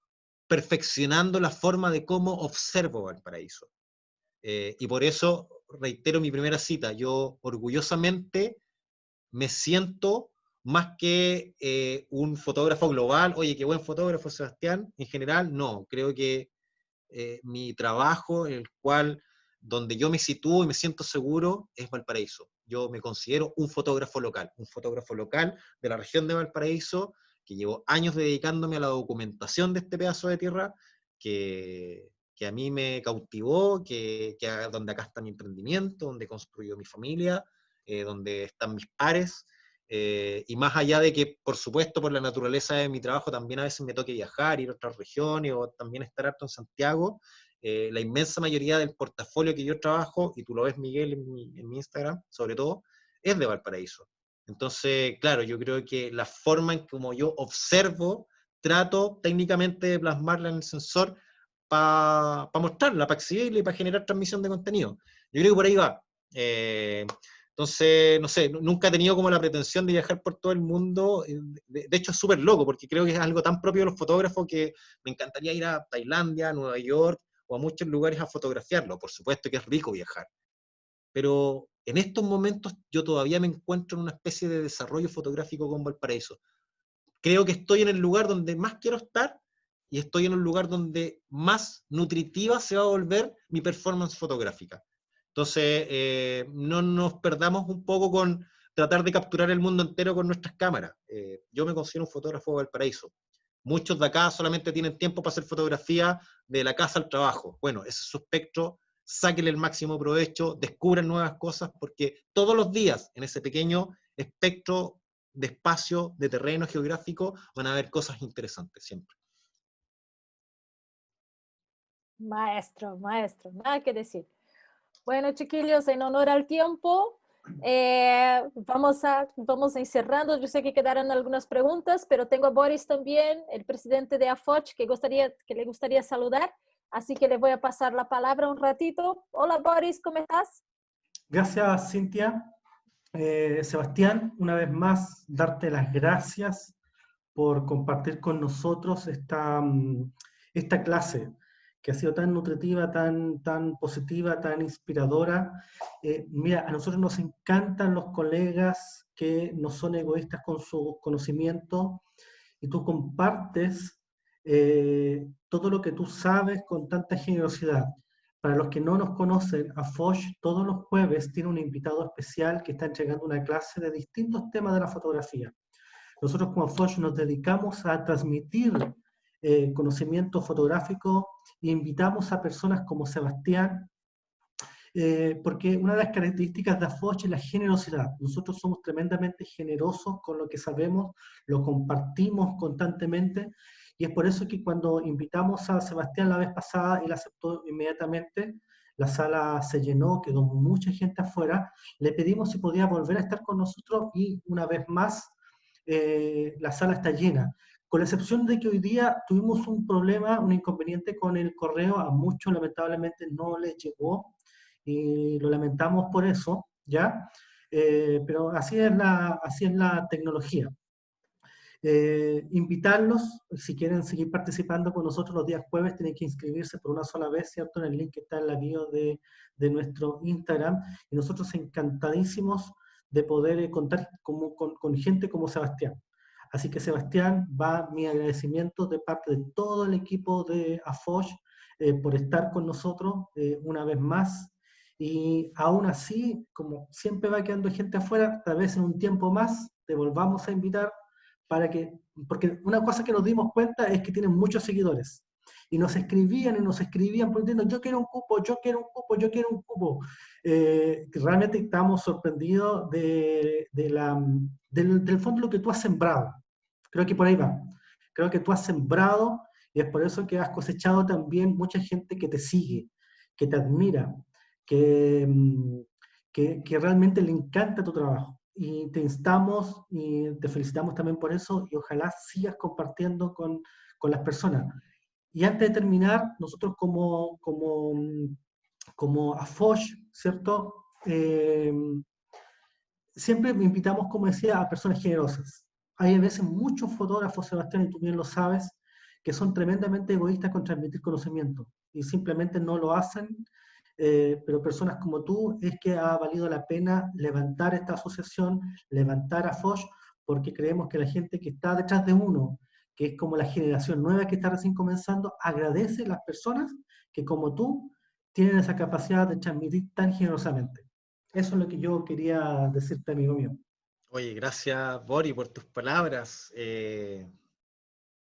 perfeccionando la forma de cómo observo Valparaíso. Y por eso reitero mi primera cita, yo orgullosamente me siento más que un fotógrafo global. Oye, qué buen fotógrafo Sebastián, en general, no, creo que mi trabajo, donde yo me sitúo y me siento seguro, es Valparaíso. Yo me considero un fotógrafo local de la región de Valparaíso, que llevo años dedicándome a la documentación de este pedazo de tierra, que a mí me cautivó, donde acá está mi emprendimiento, donde construyo mi familia, donde están mis pares, y más allá de que, por supuesto, por la naturaleza de mi trabajo, también a veces me toque viajar, ir a otras regiones, o también estar harto en Santiago, la inmensa mayoría del portafolio que yo trabajo, y tú lo ves, Miguel, en mi Instagram, sobre todo, es de Valparaíso. Entonces, claro, yo creo que la forma en como yo observo, trato técnicamente de plasmarla en el sensor para mostrarla, para exhibirla y para generar transmisión de contenido. Yo creo que por ahí va. Entonces, no sé, nunca he tenido como la pretensión de viajar por todo el mundo. De hecho, es súper loco, porque creo que es algo tan propio de los fotógrafos que me encantaría ir a Tailandia, a Nueva York, o a muchos lugares a fotografiarlo. Por supuesto que es rico viajar. Pero en estos momentos yo todavía me encuentro en una especie de desarrollo fotográfico con Valparaíso. Creo que estoy en el lugar donde más quiero estar, y estoy en un lugar donde más nutritiva se va a volver mi performance fotográfica. Entonces, no nos perdamos un poco con tratar de capturar el mundo entero con nuestras cámaras. Yo me considero un fotógrafo de Valparaíso. Muchos de acá solamente tienen tiempo para hacer fotografía de la casa al trabajo. Bueno, ese es su espectro, sáquenle el máximo provecho, descubran nuevas cosas, porque todos los días en ese pequeño espectro de espacio, de terreno geográfico, van a haber cosas interesantes siempre. Maestro, nada que decir. Bueno, chiquillos, en honor al tiempo, vamos a ir cerrando. Yo sé que quedarán algunas preguntas, pero tengo a Boris también, el presidente de AFOCH, que le gustaría saludar, así que le voy a pasar la palabra un ratito. Hola Boris, ¿cómo estás? Gracias, Cintia. Sebastián, una vez más, darte las gracias por compartir con nosotros esta clase que ha sido tan nutritiva, tan positiva, tan inspiradora. Mira, a nosotros nos encantan los colegas que no son egoístas con su conocimiento, y tú compartes todo lo que tú sabes con tanta generosidad. Para los que no nos conocen, AFOCH todos los jueves tiene un invitado especial que está entregando una clase de distintos temas de la fotografía. Nosotros como AFOCH nos dedicamos a transmitir conocimiento fotográfico, e invitamos a personas como Sebastián porque una de las características de AFOCH es la generosidad. Nosotros somos tremendamente generosos con lo que sabemos, lo compartimos constantemente, y es por eso que cuando invitamos a Sebastián la vez pasada, él aceptó inmediatamente, la sala se llenó, quedó mucha gente afuera, le pedimos si podía volver a estar con nosotros y una vez más la sala está llena. Con la excepción de que hoy día tuvimos un problema, un inconveniente con el correo, a muchos lamentablemente no les llegó, y lo lamentamos por eso, ¿ya? Pero así es la tecnología. Invitarlos, si quieren seguir participando con nosotros los días jueves, tienen que inscribirse por una sola vez, ¿cierto? En el link que está en la bio de nuestro Instagram, y nosotros encantadísimos de poder contar con gente como Sebastián. Así que Sebastián, va mi agradecimiento de parte de todo el equipo de AFOCH por estar con nosotros una vez más, y aún así, como siempre va quedando gente afuera, tal vez en un tiempo más te volvamos a invitar porque una cosa que nos dimos cuenta es que tienen muchos seguidores, y nos escribían diciendo, yo quiero un cupo, yo quiero un cupo, yo quiero un cupo. Realmente estamos sorprendidos del fondo lo que tú has sembrado. Creo que por ahí va. Creo que tú has sembrado, y es por eso que has cosechado también mucha gente que te sigue, que te admira, que, que realmente le encanta tu trabajo. Y te instamos y te felicitamos también por eso, y ojalá sigas compartiendo con las personas. Y antes de terminar, nosotros como AFOCH, ¿cierto? Siempre invitamos, como decía, a personas generosas. Hay a veces muchos fotógrafos, Sebastián, y tú bien lo sabes, que son tremendamente egoístas con transmitir conocimiento, y simplemente no lo hacen, pero personas como tú es que ha valido la pena levantar esta asociación, levantar a FOCH, porque creemos que la gente que está detrás de uno, que es como la generación nueva que está recién comenzando, agradece a las personas que como tú tienen esa capacidad de transmitir tan generosamente. Eso es lo que yo quería decirte, amigo mío. Oye, gracias, Bori, por tus palabras.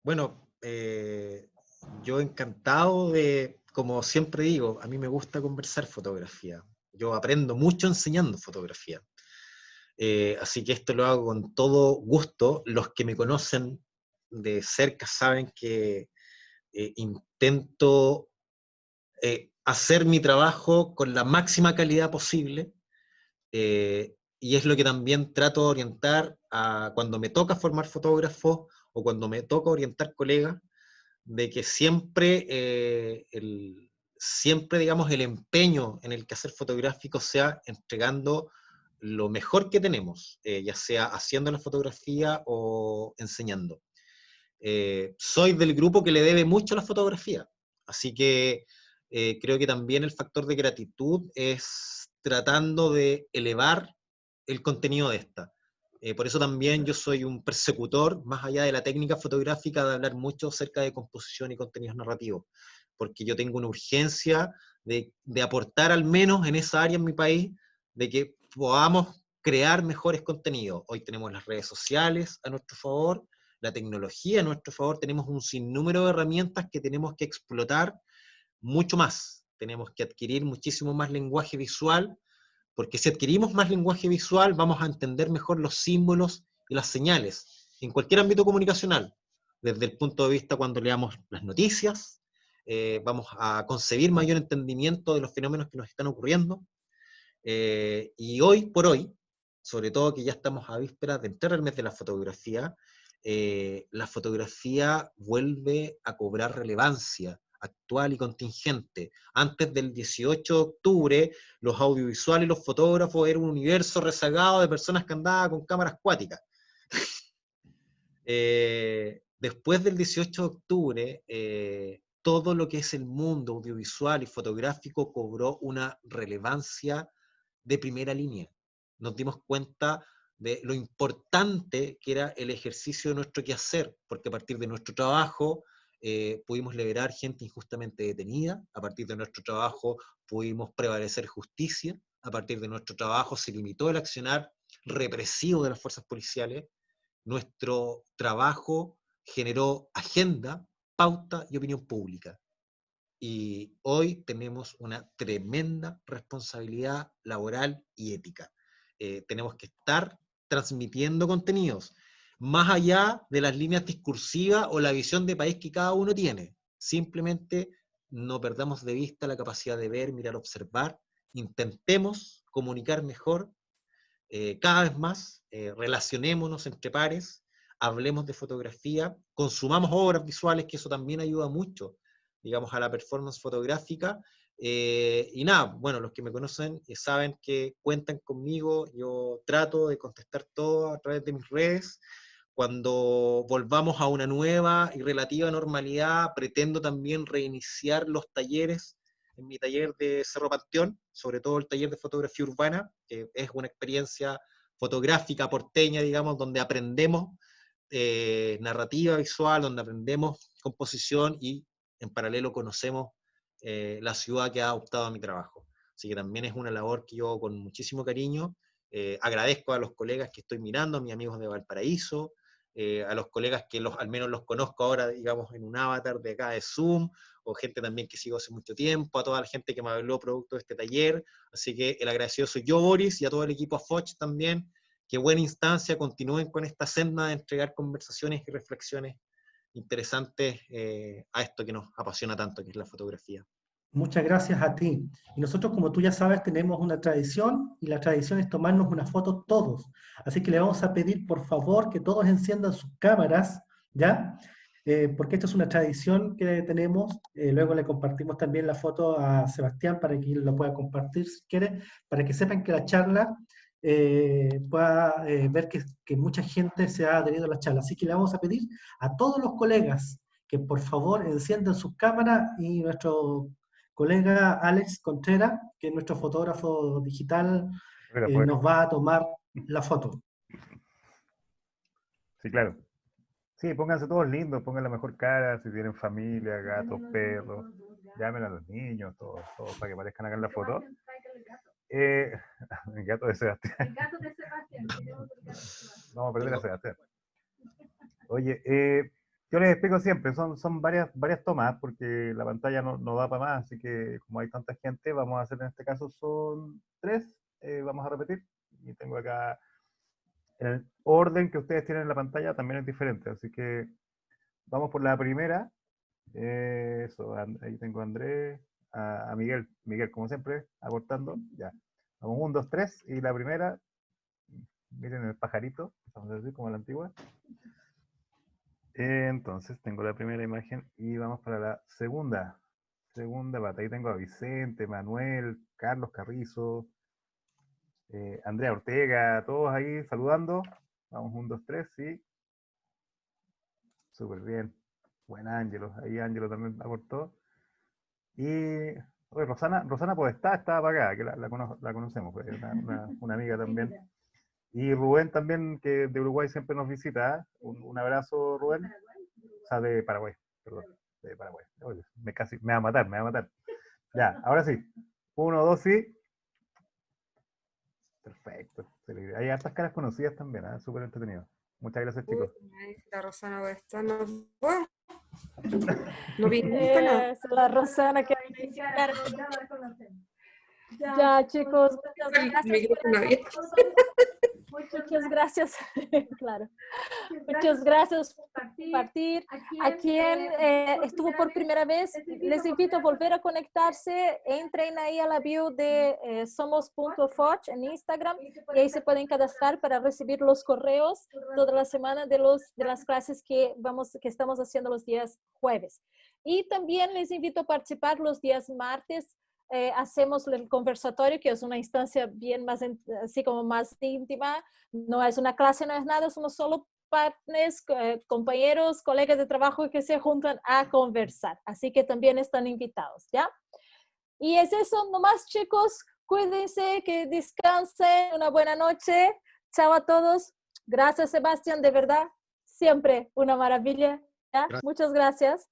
Bueno, yo encantado de, como siempre digo, a mí me gusta conversar fotografía. Yo aprendo mucho enseñando fotografía. Así que esto lo hago con todo gusto. Los que me conocen de cerca saben que intento hacer mi trabajo con la máxima calidad posible. Y es lo que también trato de orientar a cuando me toca formar fotógrafos o cuando me toca orientar colegas, de que siempre, digamos, el empeño en el quehacer fotográfico sea entregando lo mejor que tenemos, ya sea haciendo la fotografía o enseñando. Soy del grupo que le debe mucho a la fotografía, así que creo que también el factor de gratitud es tratando de elevar el contenido de esta. Por eso también yo soy un persecutor, más allá de la técnica fotográfica, de hablar mucho acerca de composición y contenidos narrativos, porque yo tengo una urgencia de aportar al menos en esa área en mi país, de que podamos crear mejores contenidos. Hoy tenemos las redes sociales a nuestro favor, la tecnología a nuestro favor, tenemos un sinnúmero de herramientas que tenemos que explotar mucho más. Tenemos que adquirir muchísimo más lenguaje visual, porque si adquirimos más lenguaje visual vamos a entender mejor los símbolos y las señales en cualquier ámbito comunicacional, desde el punto de vista cuando leamos las noticias, vamos a concebir mayor entendimiento de los fenómenos que nos están ocurriendo, y hoy por hoy, sobre todo que ya estamos a vísperas de entrar al mes de la fotografía vuelve a cobrar relevancia actual y contingente. Antes del 18 de octubre, los audiovisuales y los fotógrafos eran un universo rezagado de personas que andaban con cámaras cuáticas. Después del 18 de octubre, todo lo que es el mundo audiovisual y fotográfico cobró una relevancia de primera línea. Nos dimos cuenta de lo importante que era el ejercicio de nuestro quehacer, porque a partir de nuestro trabajo pudimos liberar gente injustamente detenida, a partir de nuestro trabajo pudimos prevalecer justicia, a partir de nuestro trabajo se limitó el accionar represivo de las fuerzas policiales, nuestro trabajo generó agenda, pauta y opinión pública. Y hoy tenemos una tremenda responsabilidad laboral y ética. Tenemos que estar transmitiendo contenidos, más allá de las líneas discursivas o la visión de país que cada uno tiene. Simplemente no perdamos de vista la capacidad de ver, mirar, observar, intentemos comunicar mejor, cada vez más, relacionémonos entre pares, hablemos de fotografía, consumamos obras visuales, que eso también ayuda mucho, digamos, a la performance fotográfica. Y nada, bueno, los que me conocen saben que cuentan conmigo, yo trato de contestar todo a través de mis redes. Cuando volvamos a una nueva y relativa normalidad, pretendo también reiniciar los talleres en mi taller de Cerro Panteón, sobre todo el taller de fotografía urbana, que es una experiencia fotográfica porteña, digamos, donde aprendemos narrativa visual, donde aprendemos composición y en paralelo conocemos la ciudad que ha adoptado a mi trabajo. Así que también es una labor que yo hago con muchísimo cariño. Agradezco a los colegas que estoy mirando, a mis amigos de Valparaíso, a los colegas que al menos los conozco ahora, digamos, en un avatar de acá de Zoom, o gente también que sigo hace mucho tiempo, a toda la gente que me habló producto de este taller. Así que el agradecido soy yo, Boris, y a todo el equipo AFOCH también. Qué buena instancia, continúen con esta senda de entregar conversaciones y reflexiones interesantes a esto que nos apasiona tanto, que es la fotografía. Muchas gracias a ti. Y nosotros, como tú ya sabes, tenemos una tradición, y la tradición es tomarnos una foto todos. Así que le vamos a pedir, por favor, que todos enciendan sus cámaras, ¿ya? Porque esta es una tradición que tenemos. Luego le compartimos también la foto a Sebastián para que él lo pueda compartir si quiere, para que sepan que la charla pueda ver que mucha gente se ha adherido a la charla. Así que le vamos a pedir a todos los colegas que por favor enciendan sus cámaras, y nuestro colega Alex Contreras, que es nuestro fotógrafo digital, nos va a tomar la foto. Sí, claro. Sí, pónganse todos lindos, pongan la mejor cara, si tienen familia, gatos, perros, llamen a los niños, todos para que aparezcan acá en la foto. El gato de Sebastián. El gato de Sebastián. Vamos a perder a Sebastián. Oye, yo les explico siempre, son varias tomas, porque la pantalla no da para más, así que como hay tanta gente, vamos a hacer en este caso son 3, vamos a repetir, y tengo acá, el orden que ustedes tienen en la pantalla también es diferente, así que vamos por la primera. Eso, ahí tengo a Andrés, a Miguel, como siempre, aportando, ya. Vamos 1, 2, 3, y la primera, miren el pajarito, vamos a decir, como la antigua. Entonces tengo la primera imagen y vamos para la segunda pata. Ahí tengo a Vicente, Manuel, Carlos Carrizo, Andrea Ortega, todos ahí saludando. Vamos 1, 2, 3, sí. Súper bien. Buen Ángelo, ahí Ángelo también aportó. Y oye, Rosana Podestá estaba para acá, que la conocemos, pues, una amiga también. Y Rubén también, que de Uruguay siempre nos visita. Un abrazo, Rubén. O sea, de Paraguay, perdón. De Paraguay. Oye, me va a matar. Ya, ahora sí. 1, 2, sí. Perfecto. Hay hartas caras conocidas también, ¿eh? Súper entretenido. Muchas gracias, chicos. La Rosana va a estar. No vi nunca nada. Es la Rosana que ya, chicos, muchas gracias. Claro. Muchas gracias por compartir. A quien estuvo por primera vez, les invito a volver a conectarse. Entren ahí a la bio de somos.foch en Instagram, y ahí se pueden cadastrar para recibir los correos toda la semana de las clases que estamos haciendo los días jueves. Y también les invito a participar los días martes. Hacemos el conversatorio, que es una instancia bien más, así como más íntima. No es una clase, no es nada, somos solo partners, compañeros, colegas de trabajo que se juntan a conversar. Así que también están invitados, ¿ya? Y es eso nomás, chicos. Cuídense, que descansen, una buena noche. Chao a todos. Gracias, Sebastián, de verdad. Siempre una maravilla, ¿ya? Muchas gracias.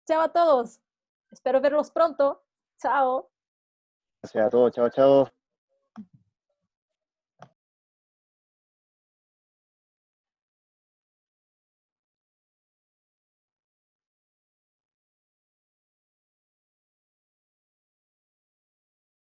Chao a todos. Espero verlos pronto. Chao. Gracias a todos. Chao, chao.